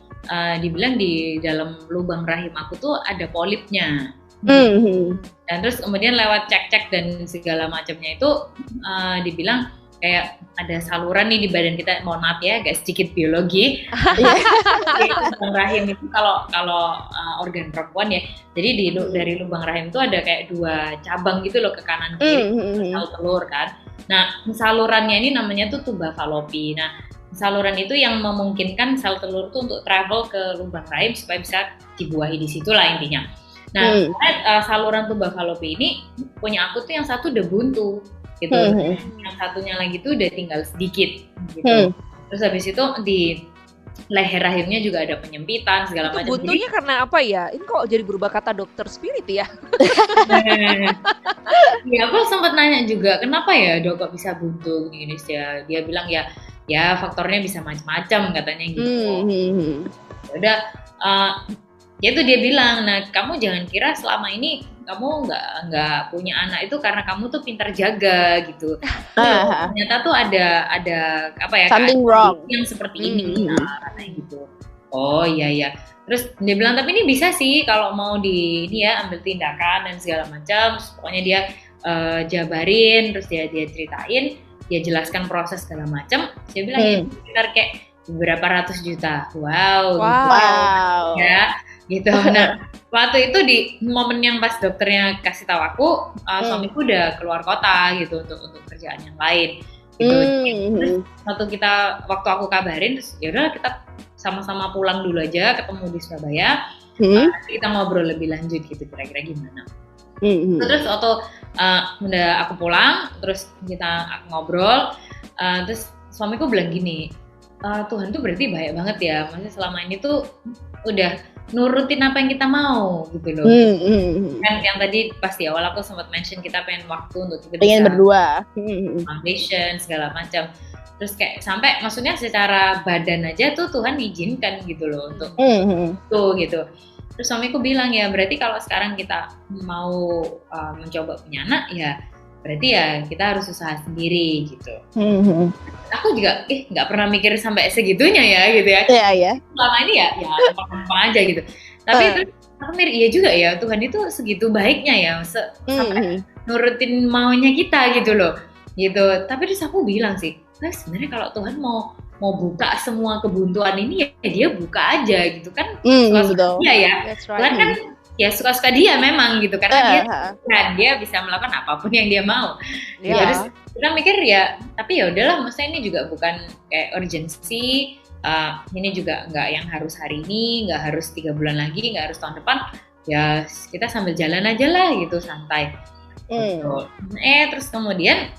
dibilang di dalam lubang rahim aku tuh ada polipnya. Dan terus kemudian lewat cek-cek dan segala macamnya itu dibilang kayak ada saluran nih di badan kita, mohon maaf ya agak sedikit biologi. Lubang rahim itu kalau organ perempuan ya, jadi dari lubang rahim itu ada kayak 2 cabang gitu loh, ke kanan kiri, sel telur kan. Nah salurannya ini namanya tuh tuba fallopi. Nah saluran itu yang memungkinkan sel telur tuh untuk travel ke lubang rahim supaya bisa dibuahi di situ lah intinya. Nah saluran tuba fallopi ini punya aku tuh yang satu udah buntu. gitu. Yang satunya lagi tuh udah tinggal sedikit gitu. Terus habis itu di leher rahimnya juga ada penyempitan segala macam. Buntunya karena apa ya? Ini kok jadi berubah kata dokter spirit ya? Ya aku sempat nanya juga kenapa ya dok kok bisa buntu gini ya. Dia bilang ya faktornya bisa macam-macam katanya gitu. Udah ya itu dia bilang, nah kamu jangan kira selama ini kamu nggak punya anak itu karena kamu tuh pintar jaga gitu. Ternyata tuh ada apa ya? Something wrong yang seperti ini katanya gitu. Oh iya. Terus dia bilang tapi ini bisa sih kalau mau ini ya ambil tindakan dan segala macam. Pokoknya dia jabarin, terus dia ceritain, dia jelaskan proses segala macam. Dia bilang ya sekitar kayak beberapa ratus juta. Wow. Ya. Gitu. Nah, waktu itu di momen yang pas dokternya kasih tahu aku, suamiku udah keluar kota gitu untuk kerjaan yang lain. Gitu. Terus waktu aku kabarin, terus ya udah kita sama-sama pulang dulu aja, ketemu di Surabaya. Kita ngobrol lebih lanjut gitu kira-kira gimana. Terus waktu udah aku pulang, terus aku ngobrol, terus suamiku bilang gini, Tuhan tuh berarti baik banget ya, maksudnya selama ini tuh udah nurutin apa yang kita mau gitu loh. Kan yang tadi pas di awal aku sempat mention kita pengen waktu untuk kita pengen berdua, foundation segala macam. Terus kayak sampai maksudnya secara badan aja tuh Tuhan izinkan gitu loh untuk tuh gitu. Terus suamiku bilang ya berarti kalau sekarang kita mau mencoba punya anak ya berarti ya kita harus usaha sendiri gitu. Aku juga nggak pernah mikir sampai segitunya ya gitu ya. Iya. Selama ini ya gampang aja gitu. Tapi terus aku mikir iya juga ya Tuhan itu segitu baiknya ya sampai nurutin maunya kita gitu loh. Gitu. Tapi terus aku bilang sih, nah sebenarnya kalau Tuhan mau buka semua kebuntuan ini ya dia buka aja gitu kan. Suka-suka dia ya. Tuhan kan ya suka-suka dia memang gitu karena dia bisa melakukan apapun yang dia mau. Ya, terus kita mikir ya, tapi ya udahlah, maksudnya ini juga bukan kayak urgency. Ini juga nggak yang harus hari ini, nggak harus 3 bulan lagi, nggak harus tahun depan. Ya kita sambil jalan aja lah gitu santai. Gitu. Terus kemudian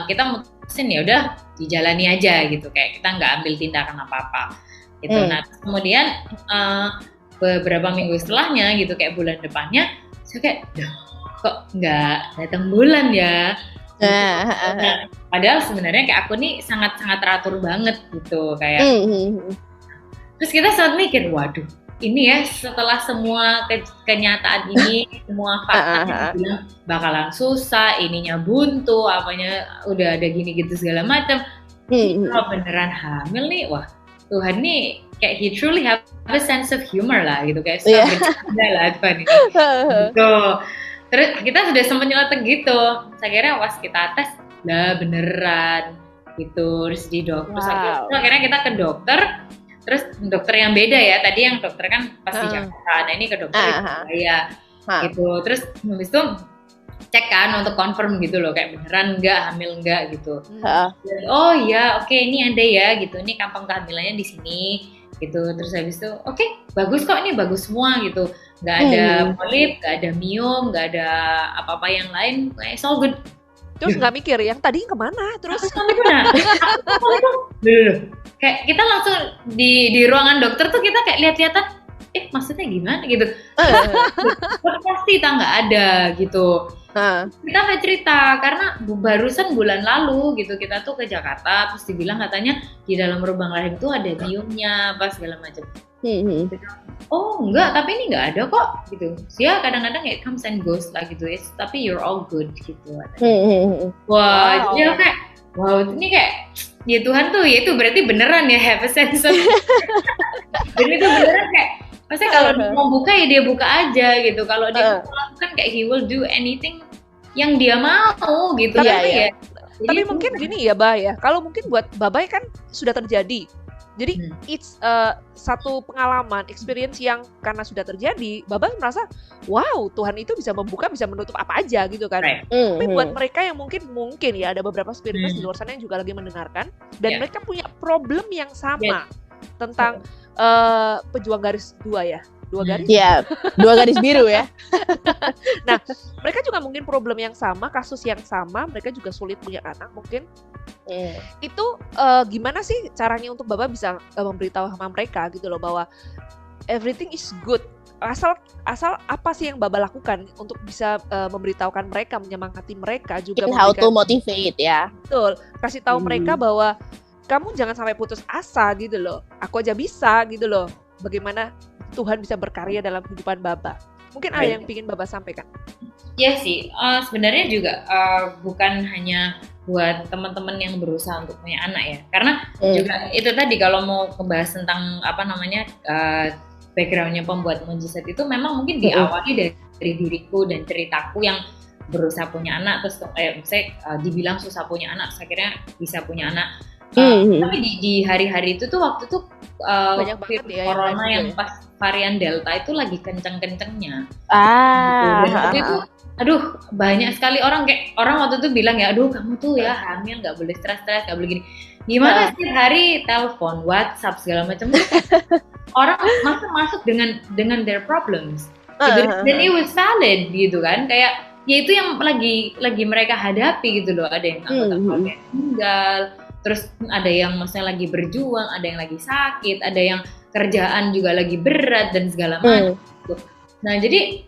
kita mutusin ya udah dijalani aja gitu, kayak kita nggak ambil tindakan apa-apa. Gitu. Nah kemudian beberapa minggu setelahnya gitu gitu, kayak bulan depannya saya kayak kok nggak datang bulan ya. Nah, padahal sebenarnya kayak aku nih sangat-sangat teratur banget gitu kayak. Terus kita sempat mikir, waduh, ini ya setelah semua kenyataan ini, semua fakta bilang bakalan susah, ininya buntu, apanya udah ada gini gitu segala macam. Kalau beneran hamil nih, wah Tuhan nih kayak he truly have a sense of humor lah gitu, kayak suka bercanda lah Tuhan ini. Gitu. Terus kita sudah sempat nyeletuk gitu. Saya kira pas kita tes, lah beneran gitu. Terus di dokter, terus akhirnya kita ke dokter. Terus dokter yang beda ya. Tadi yang dokter kan pas di Jakarta. Nah ini ke dokter di Surabaya gitu. Terus habis itu cek kan untuk confirm gitu loh, kayak beneran enggak, hamil enggak gitu. Oh iya, oke, ini ada ya gitu. Ini kampung kehamilannya di sini gitu. Terus habis itu oke, bagus kok, ini bagus semua gitu. Nggak ada polip, nggak ada miom, nggak ada apa-apa yang lain, kayak it's all good. Terus nggak mikir yang tadi kemana? Terus kayak kita langsung di ruangan dokter tuh kita kayak lihat-lihatan, maksudnya gimana gitu? Pasti kita nggak ada gitu. Kita nggak cerita karena barusan bulan lalu gitu kita tuh ke Jakarta, terus dibilang katanya di dalam lubang rahim tuh ada biomnya, apa segala macam. Oh enggak, tapi ini nggak ada kok gitu. Ya kadang-kadang kayak comes and goes lah gitu ya, tapi you're all good gitu. Wah, jadi kayak wow, ini kayak ya Tuhan tuh ya itu berarti beneran ya have a sense of dan itu beneran kayak maksudnya kalau mau buka ya dia buka aja gitu. Kalau dia melakukan kayak he will do anything yang dia mau gitu. Tapi mungkin gini ya Bah ya, kalau mungkin buat Babai kan sudah terjadi. Jadi it's satu pengalaman, experience yang karena sudah terjadi, Babai merasa wow Tuhan itu bisa membuka, bisa menutup apa aja gitu kan. Tapi buat mereka yang mungkin ya ada beberapa spiritus di luar sana yang juga lagi mendengarkan dan mereka punya problem yang sama tentang pejuang garis 2 ya. 2 garis. Iya, 2 garis biru ya. Nah, mereka juga mungkin problem yang sama, kasus yang sama, mereka juga sulit punya anak mungkin. Itu gimana sih caranya untuk Bapak bisa memberitahu sama mereka gitu loh bahwa everything is good. Asal apa sih yang Bapak lakukan untuk bisa memberitahukan mereka, menyemangati mereka juga How to motivate ya. Betul, kasih tahu mereka bahwa kamu jangan sampai putus asa gitu loh. Aku aja bisa gitu loh. Bagaimana Tuhan bisa berkarya dalam kehidupan Bapak. Mungkin ada yang ingin Bapak sampaikan. Iya sih, sebenarnya juga bukan hanya buat teman-teman yang berusaha untuk punya anak ya. Karena juga itu tadi kalau mau membahas tentang backgroundnya pembuat mujizat itu memang mungkin diawali dari diriku dan ceritaku yang berusaha punya anak, terus misalnya dibilang susah punya anak, akhirnya bisa punya anak. Tapi di hari-hari itu tuh waktu tuh banyak banget ya corona yang pas varian Delta itu lagi kenceng-kencengnya. Gitu. Itu aduh banyak sekali orang waktu itu bilang ya, aduh kamu tuh ya hamil nggak boleh stres, nggak boleh gini. Gimana setiap hari telepon, WhatsApp segala macam. Orang masuk dengan their problems. Dan it was valid gitu kan, kayak ya itu yang lagi mereka hadapi gitu loh. Ada yang anggota keluarga meninggal, terus ada yang maksudnya lagi berjuang, ada yang lagi sakit, ada yang kerjaan juga lagi berat dan segala macam. Nah jadi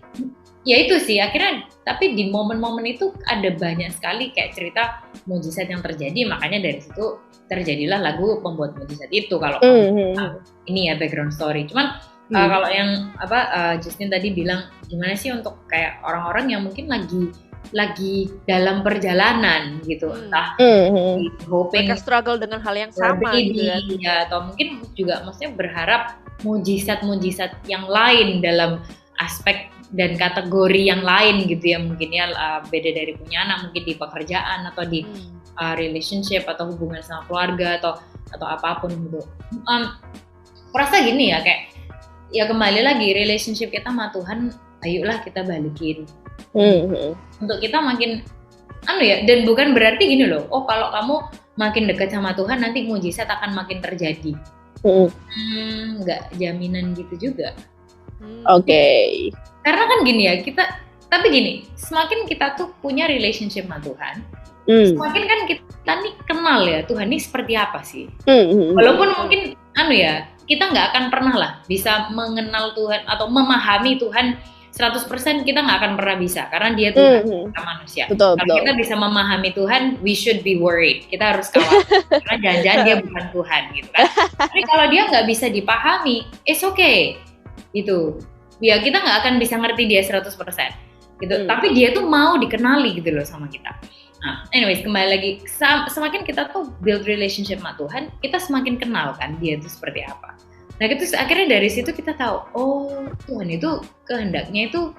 ya itu sih akhirnya, tapi di momen-momen itu ada banyak sekali kayak cerita mujizat yang terjadi, makanya dari situ terjadilah lagu Pembuat Mujizat itu. Kalau ini ya background story. Cuman kalau yang Justin tadi bilang gimana sih untuk kayak orang-orang yang mungkin lagi dalam perjalanan gitu, entah hoping mereka struggle dengan hal yang sama gitu ya, atau mungkin juga maksudnya berharap mujizat-mujizat yang lain dalam aspek dan kategori yang lain gitu ya, mungkin ya beda dari punya anak, mungkin di pekerjaan atau di relationship atau hubungan sama keluarga atau apapun gitu. Rasa gini ya, kayak ya kembali lagi relationship kita sama Tuhan, ayolah kita balikin. Untuk kita makin dan bukan berarti gini loh, oh kalau kamu makin dekat sama Tuhan nanti mujizat akan makin terjadi. Nggak jaminan gitu juga. Oke. Karena kan gini ya, tapi gini, semakin kita tuh punya relationship sama Tuhan, semakin kan kita nih kenal ya Tuhan ini seperti apa sih. Walaupun mungkin kita nggak akan pernah lah bisa mengenal Tuhan atau memahami Tuhan 100%, kita nggak akan pernah bisa karena dia Tuhan, kita manusia. Kalau kita bisa memahami Tuhan, we should be worried. Kita harus khawatir karena jangan-jangan dia bukan Tuhan gitu kan. Tapi kalau dia nggak bisa dipahami, it's okay gitu. Ya kita nggak akan bisa ngerti dia 100% gitu. Tapi dia tuh mau dikenali gitu loh sama kita. Nah, anyways, kembali lagi, semakin kita tuh build relationship sama Tuhan, kita semakin kenal kan dia itu seperti apa. Nah, itu akhirnya dari situ kita tahu, oh Tuhan itu kehendaknya itu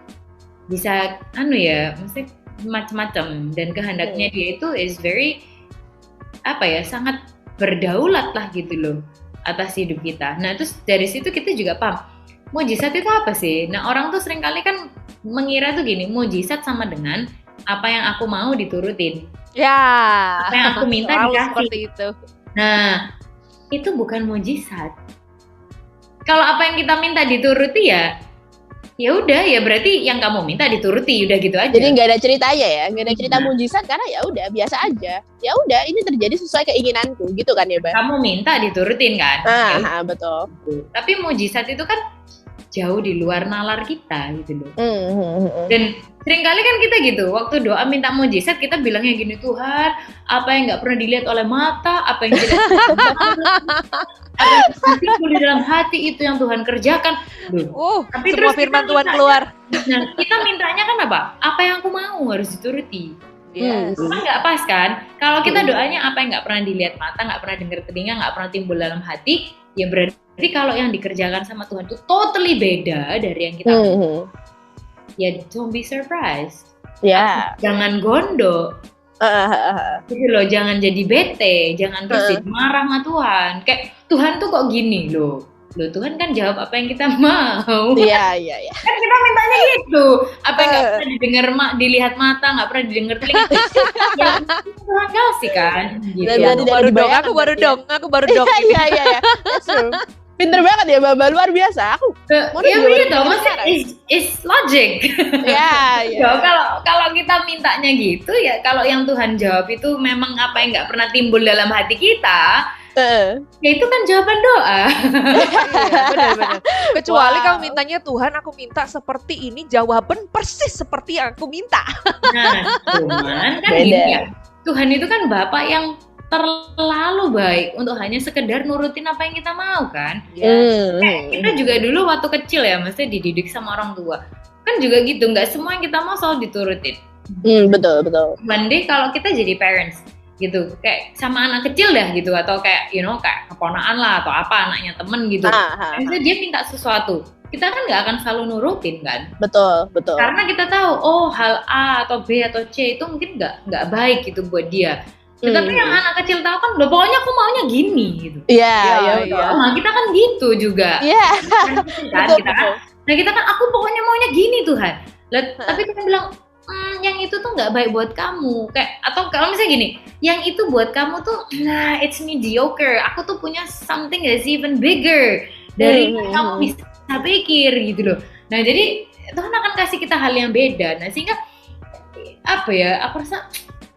bisa mesti macam-macam, dan kehendaknya dia itu is very sangat berdaulat lah gitu loh atas hidup kita. Nah, terus dari situ kita juga paham mujizat itu apa sih? Nah, orang tuh seringkali kan mengira tuh gini, mujizat sama dengan apa yang aku mau diturutin. Ya. Apa yang aku minta dikasih. Seperti itu. Nah, itu bukan mujizat. Kalau apa yang kita minta dituruti ya udah ya berarti yang kamu minta dituruti, udah gitu aja. Jadi nggak ada ceritanya ya, nggak ada cerita mujizat karena ya udah biasa aja. Ya udah ini terjadi sesuai keinginanku gitu kan ya, Bang. Kamu minta diturutin kan? Betul. Tapi mujizat itu kan jauh di luar nalar kita gitu loh. Dan seringkali kan kita gitu, waktu doa minta mujizat kita bilangnya gini, Tuhan, apa yang nggak pernah dilihat oleh mata, apa yang tidak apa yang tersimpul di dalam hati itu yang Tuhan kerjakan. Tapi semua firman Tuhan keluar. Nah, kita mintanya kan apa? Apa yang aku mau harus dituruti. Kan nggak pas kan? Kalau kita doanya apa yang nggak pernah dilihat mata, nggak pernah dengar telinga, nggak pernah timbul dalam hati, ya berarti kalau yang dikerjakan sama Tuhan itu totally beda dari yang kita mau. Ya don't be surprised. Jangan gondok. Gitu loh, jangan jadi bete, jangan terus jadi marah sama Tuhan. Kayak Tuhan tuh kok gini loh. Loh Tuhan kan jawab apa yang kita mau. Iya. Kan kita mintanya gitu. Apa yang nggak pernah didengar dilihat mata, nggak pernah didengar telinga. Ya Tuhan kasih kan. Gitu. Aku baru dong. Iya. Pinter banget ya, Baba, luar biasa. Aku Ya begitu, maksudnya is logic. Ya. Kalau kita mintanya gitu ya, kalau yang Tuhan jawab itu memang apa yang nggak pernah timbul dalam hati kita, ya itu kan jawaban doa. Iya, benar-benar. Kecuali kamu mintanya Tuhan, aku minta seperti ini, jawaban persis seperti yang aku minta. Nah, cuman kan gini ya, Tuhan itu kan Bapak yang terlalu baik untuk hanya sekedar nurutin apa yang kita mau kan. Kita juga dulu waktu kecil ya, mesti dididik sama orang tua kan juga gitu, nggak semua yang kita mau selalu diturutin. Betul. One day kalau kita jadi parents gitu, kayak sama anak kecil dah gitu, atau kayak kayak keponakan lah atau apa, anaknya temen gitu, misalnya dia minta sesuatu, kita kan nggak akan selalu nurutin kan. Betul. Karena kita tahu hal A atau B atau C itu mungkin nggak baik gitu buat dia. Tetapi yang anak kecil tahu kan, loh pokoknya aku maunya gini gitu. Iya. Nah, kita kan gitu juga. Iya. Nah kita kan aku pokoknya maunya gini Tuhan. Tapi Tuhan bilang yang itu tuh nggak baik buat kamu. Kayak atau kalau misalnya gini, yang itu buat kamu tuh it's mediocre. Aku tuh punya something that's even bigger dari yang kamu bisa pikir gitu loh. Nah jadi Tuhan akan kasih kita hal yang beda. Nah sehingga apa ya? Aku rasa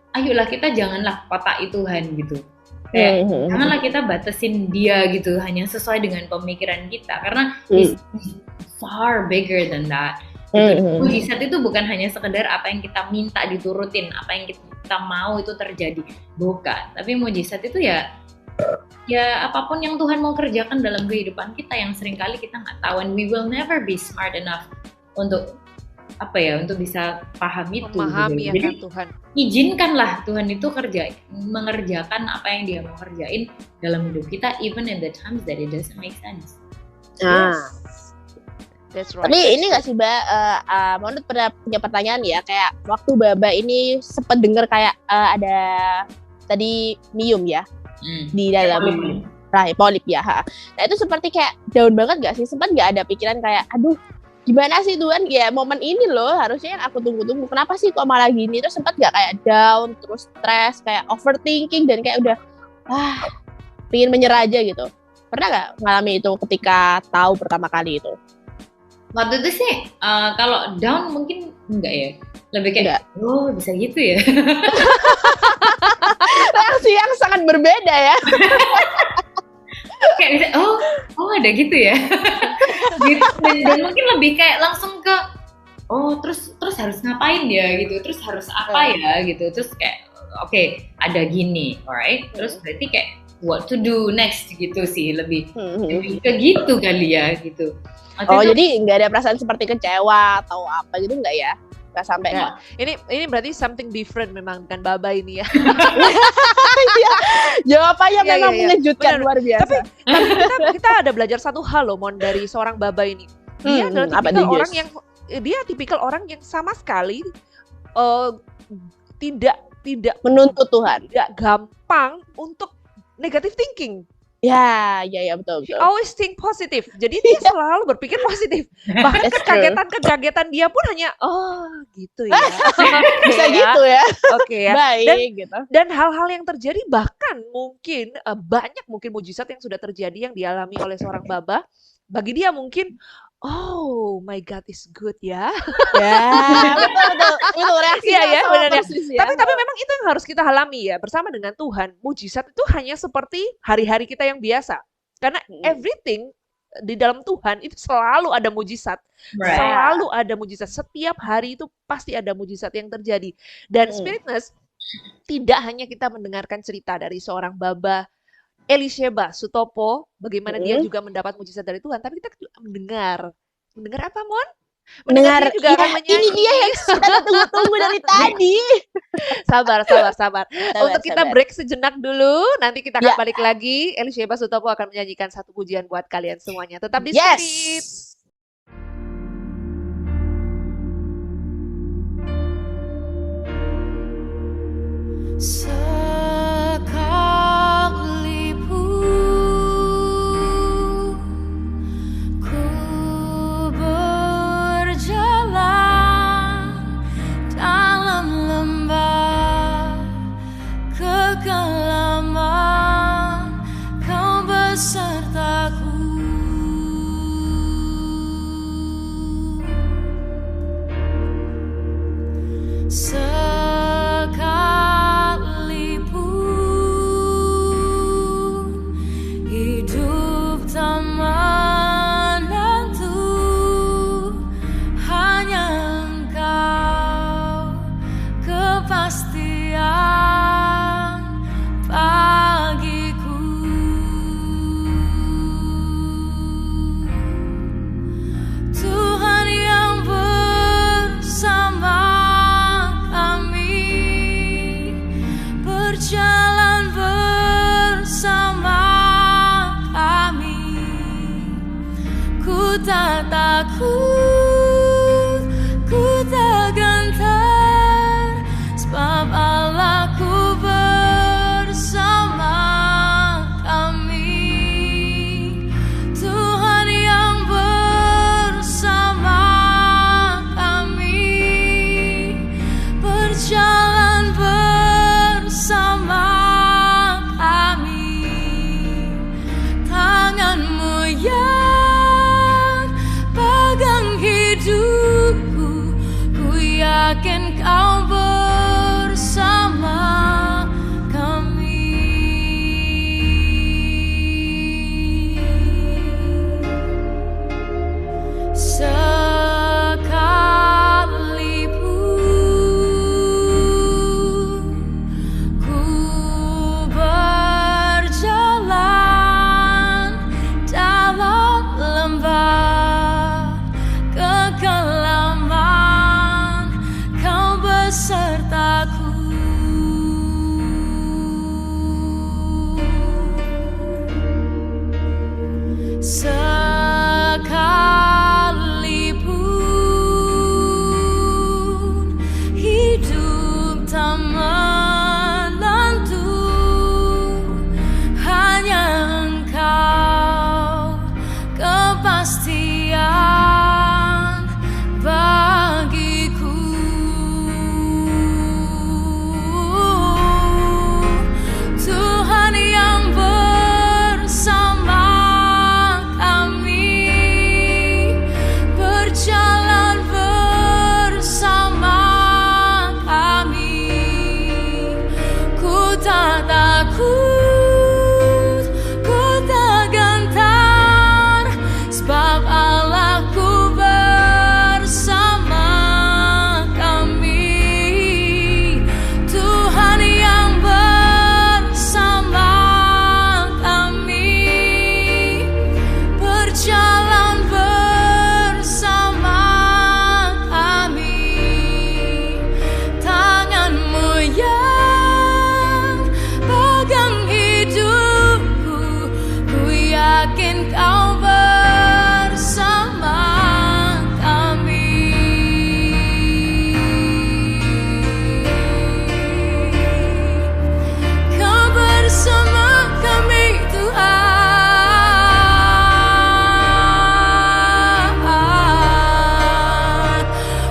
ayolah kita janganlah kotai Tuhan gitu. Kayak janganlah kita batasin dia gitu hanya sesuai dengan pemikiran kita, karena it's far bigger than that. Mujizat itu bukan hanya sekedar apa yang kita minta diturutin, apa yang kita mau itu terjadi, bukan. Tapi mujizat itu ya apapun yang Tuhan mau kerjakan dalam kehidupan kita yang seringkali kita nggak tahu, and we will never be smart enough untuk untuk bisa paham itu. Memahami gitu. Jadi Tuhan. Izinkanlah Tuhan itu mengerjakan apa yang dia mau kerjain dalam hidup kita, even in the times that it doesn't make sense. That's right. Tapi ini nggak sih Mbak, Monut pernah punya pertanyaan ya, kayak waktu Baba ini sempat dengar kayak ada tadi mium ya di dalam polip ya. Nah itu seperti kayak down banget nggak sih? Sempat nggak ada pikiran kayak, aduh gimana sih Tuhan, ya momen ini loh harusnya yang aku tunggu-tunggu, kenapa sih kok malah gini? Terus sempat nggak kayak down, terus stres, kayak overthinking dan kayak udah pengen menyerah aja gitu? Pernah nggak ngalami itu ketika tahu pertama kali itu? Waktu itu sih kalau down mungkin enggak ya, lebih kayak bisa gitu ya. Reaksi yang sangat berbeda ya. Kayak bisa, ada gitu ya. Gitu. Dan mungkin lebih kayak langsung ke terus harus ngapain ya gitu, terus harus apa ya gitu, terus kayak oke, ada gini, alright, terus berarti kayak what to do next gitu sih, lebih ke gitu kali ya gitu. Jadi nggak ada perasaan seperti kecewa atau apa gitu, nggak ya? Nggak sampai. Nah, ini berarti something different memang dengan Baba ini ya. Jawabannya memang mengejutkan, luar biasa. Tapi kita ada belajar satu hal loh Mon dari seorang Baba ini. Dia adalah tipikal orang yang sama sekali tidak menuntut Tuhan, tidak gampang untuk negative thinking. Ya betul. He always think positive. Jadi dia selalu berpikir positif. Bahkan kekagetan dia pun hanya gitu ya. Bisa gitu ya. Oke ya. Baik gitu. Dan hal-hal yang terjadi, bahkan mungkin banyak mungkin mujizat yang sudah terjadi yang dialami oleh seorang Baba. Bagi dia mungkin my God is good ya. Betul reaksinya ya, benar ya. Ya. Tapi memang itu yang harus kita alami ya bersama dengan Tuhan. Mujizat itu hanya seperti hari-hari kita yang biasa. Karena everything di dalam Tuhan itu selalu ada mujizat. Selalu ada mujizat. Setiap hari itu pasti ada mujizat yang terjadi. Dan Spiritness tidak hanya kita mendengarkan cerita dari seorang Baba Elisheba Sutopo, bagaimana dia juga mendapat mujizat dari Tuhan, tapi kita juga mendengar apa Mon? Mendengar juga akan menyanyi. Ini dia yang kita tunggu-tunggu dari tadi. Sabar. Untuk kita break sejenak dulu, nanti kita akan balik lagi. Elisheba Sutopo akan menyanyikan satu pujian buat kalian semuanya. Tetap di Spirit. tak takut, ku tak gentar, sebab Allahku bersama kami. Tuhan yang bersama kami, berjalan bersama kami. Tanganmu yang pegang hidupku, ku yakin kau bersama kami. Sekalipun ku berjalan dalam lembah kekelaman, kau besertaku. Sekalipun hidup tak menentu, hanya Engkau kepastian bagiku. Tuhan yang bersama kami, berjalan bersama kami. Ku tak takut, ku tak gentar, sebab Allahku bersama kami. Tuhan yang bersama kami, berjalan bersama kami. Tanganmu yang pegang hidupku, ku yakin kau bersama kami. Kau bersama kami, Tuhan.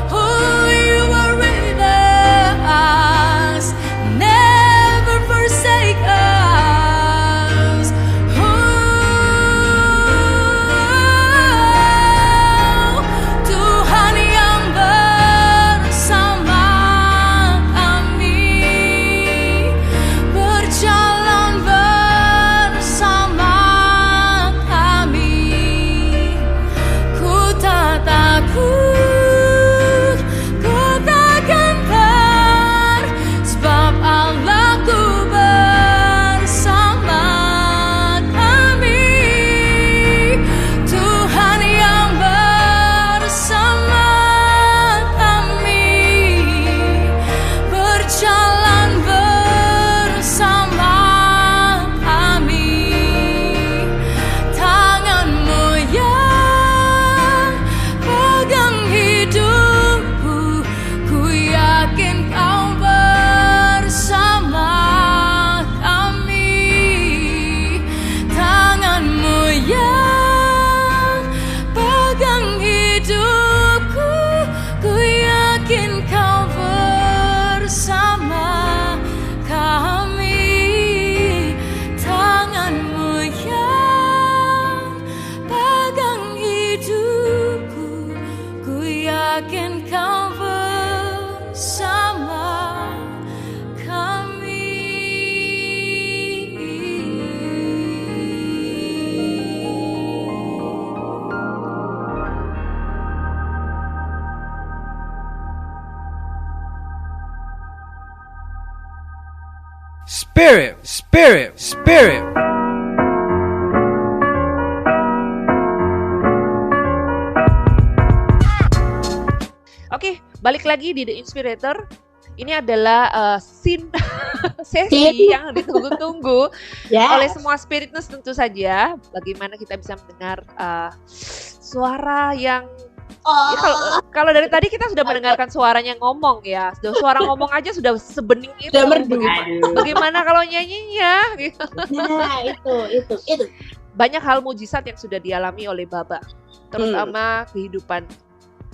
Oh, you are with us, never forsake us. Oh, Tuhan yang bersama kami, berjalan bersama kami. Ku tak takut, ku tak gentar, sebab Allahku bersama kami. Tuhan yang bersama kami, berjalan bersama kami. Tanganmu yang pegang hidupku, ku yakin kau bersama kami. Tanganmu yang pegang hidupku, ku yakin kau bersama kami. Tanganmu yang pegang hidupku, ku yakin kau bersama kami. Spirit, spirit, spirit. Oke, balik lagi di The Inspirator. Ini adalah scene sesi yang ditunggu-tunggu Yes. oleh semua spiritness tentu saja. Bagaimana kita bisa mendengar suara yang ya, kalau dari tadi kita sudah mendengarkan suaranya ngomong ya. Suara ngomong aja sudah sebening itu. Sudah merdu. Bagaimana kalau nyanyinya? Gitu. Nah, itu. Banyak hal mujizat yang sudah dialami oleh Baba, terutama kehidupan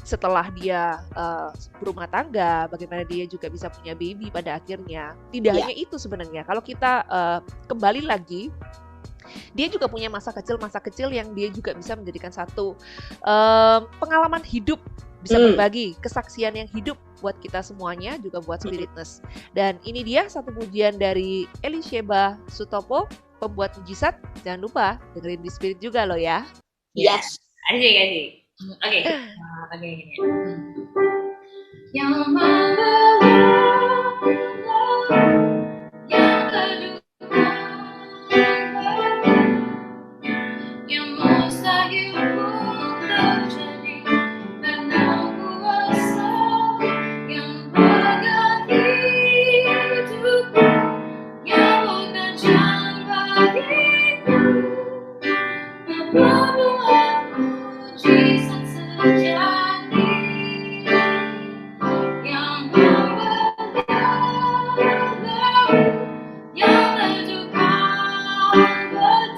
setelah dia berumah tangga, bagaimana dia juga bisa punya baby pada akhirnya. Tidak hanya itu sebenarnya, kalau kita kembali lagi, dia juga punya masa kecil yang dia juga bisa menjadikan satu pengalaman hidup, bisa berbagi kesaksian yang hidup buat kita semuanya, juga buat spiritness. Dan ini dia satu pujian dari Elisheba Sutopo, pembuat mujizat. Jangan lupa dengerin di Spirit juga loh ya. Yes. Asik. Oke. Oke gini. Yang yang mustahil pun terjadi karena kuasa yang mengganti hidupku, yang bukan jalan bagiku. Apabila mujizat terjadi yang membelah, yang menentukan betul.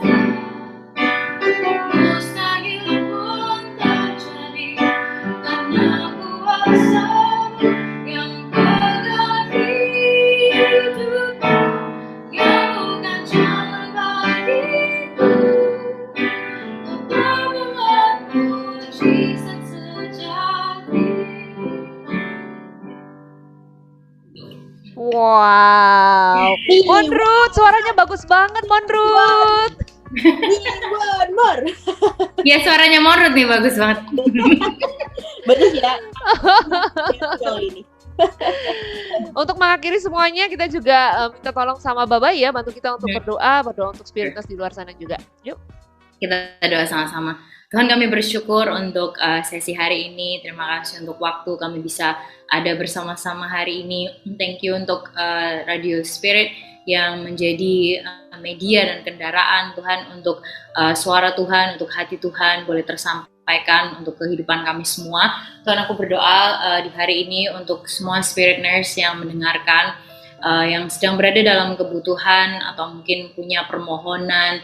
Mustahil pun terjadi karena kuasa yang mengganti hidupku, yang bukan jalan bagiku. Apabila mujizat terjadi. Wow, Monrut, suaranya bagus banget Monrut. More. Ya suaranya Morut nih bagus banget. Bagus ya. Kalau ini. Untuk mengakhiri semuanya, kita juga minta tolong sama Baba ya, bantu kita untuk berdoa untuk spiritness di luar sana juga. Yuk. Kita doa sama-sama. Tuhan, kami bersyukur untuk sesi hari ini. Terima kasih untuk waktu kami bisa ada bersama-sama hari ini. Thank you untuk Radio Spirit yang menjadi media dan kendaraan Tuhan untuk suara Tuhan, untuk hati Tuhan boleh tersampaikan untuk kehidupan kami semua. Tuhan, aku berdoa di hari ini untuk semua spirit nurse yang mendengarkan, yang sedang berada dalam kebutuhan atau mungkin punya permohonan,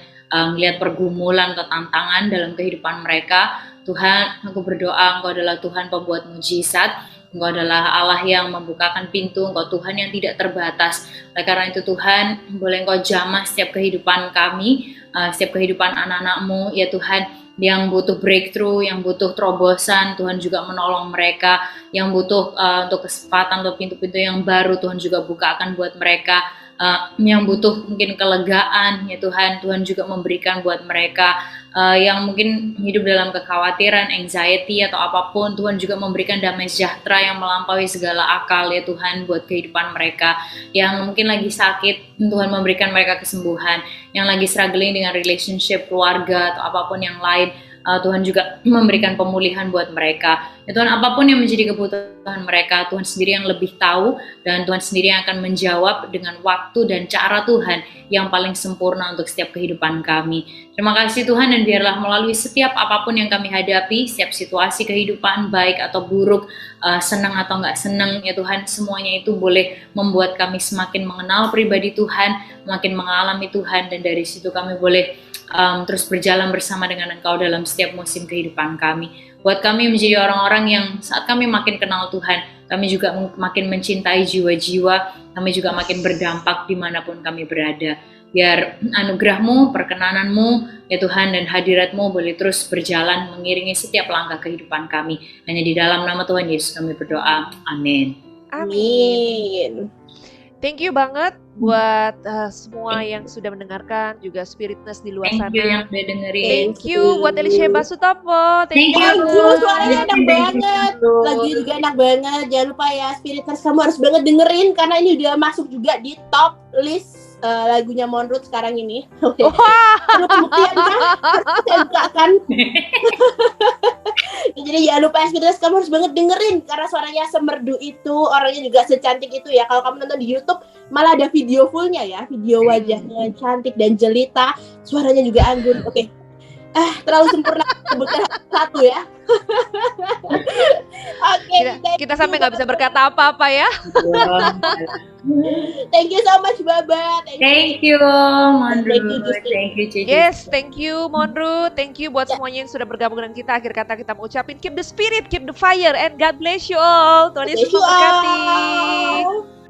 melihat pergumulan atau tantangan dalam kehidupan mereka. Tuhan, aku berdoa Engkau adalah Tuhan pembuat mujizat. Engkau adalah Allah yang membukakan pintu, Engkau Tuhan yang tidak terbatas. Oleh karena itu Tuhan, boleh Engkau jamah setiap kehidupan kami, setiap kehidupan anak-anak-Mu, ya Tuhan, yang butuh breakthrough, yang butuh terobosan, Tuhan juga menolong mereka, yang butuh untuk kesempatan atau pintu-pintu yang baru, Tuhan juga bukakan buat mereka, yang butuh mungkin kelegaan, ya Tuhan, Tuhan juga memberikan buat mereka, yang mungkin hidup dalam kekhawatiran, anxiety atau apapun, Tuhan juga memberikan damai sejahtera yang melampaui segala akal, ya Tuhan, buat kehidupan mereka. Yang mungkin lagi sakit, Tuhan memberikan mereka kesembuhan. Yang lagi struggling dengan relationship, keluarga atau apapun yang lain, Tuhan juga memberikan pemulihan buat mereka. Ya Tuhan, apapun yang menjadi kebutuhan mereka, Tuhan sendiri yang lebih tahu, dan Tuhan sendiri yang akan menjawab dengan waktu dan cara Tuhan yang paling sempurna untuk setiap kehidupan kami. Terima kasih Tuhan, dan biarlah melalui setiap apapun yang kami hadapi, setiap situasi kehidupan baik atau buruk, senang atau nggak senang, ya Tuhan, semuanya itu boleh membuat kami semakin mengenal pribadi Tuhan, makin mengalami Tuhan, dan dari situ kami boleh terus berjalan bersama dengan Engkau dalam setiap musim kehidupan kami. Buat kami menjadi orang-orang yang saat kami makin kenal Tuhan, kami juga makin mencintai jiwa-jiwa, kami juga makin berdampak dimanapun kami berada. Biar anugerah-Mu, perkenanan-Mu, ya Tuhan, dan hadirat-Mu boleh terus berjalan mengiringi setiap langkah kehidupan kami. Hanya di dalam nama Tuhan Yesus kami berdoa. Amin. Amin. Thank you banget buat semua yang sudah mendengarkan, juga spiritness di luar sana. Thank you yang udah dengerin. Thank you buat Elisheba Sutopo. Thank you. Suaranya enak banget. Lagi juga enak banget. Jangan lupa ya, spiritness kamu harus banget dengerin, karena ini udah masuk juga di top list lagunya Monrut sekarang ini. Perlu pembuktian kan? Saya bukakan. Jadi Jadi jangan lupa Spiritas, kamu harus banget dengerin karena suaranya semerdu itu, orangnya juga secantik itu ya. Kalau kamu nonton di YouTube malah ada video fullnya ya, video wajahnya cantik dan jelita, suaranya juga anggun. Oke. Terlalu sempurna sebutkan satu ya. Oke, kita sampai nggak bisa berkata apa-apa ya. Thank you so much Baba. Thank you Mondru. Thank you Cici. Yes, thank you Mondru. Thank you buat semuanya yang sudah bergabung dengan kita. Akhir kata kita mau ucapin keep the spirit, keep the fire, and God bless you all. Tuhan Yesus memberkati.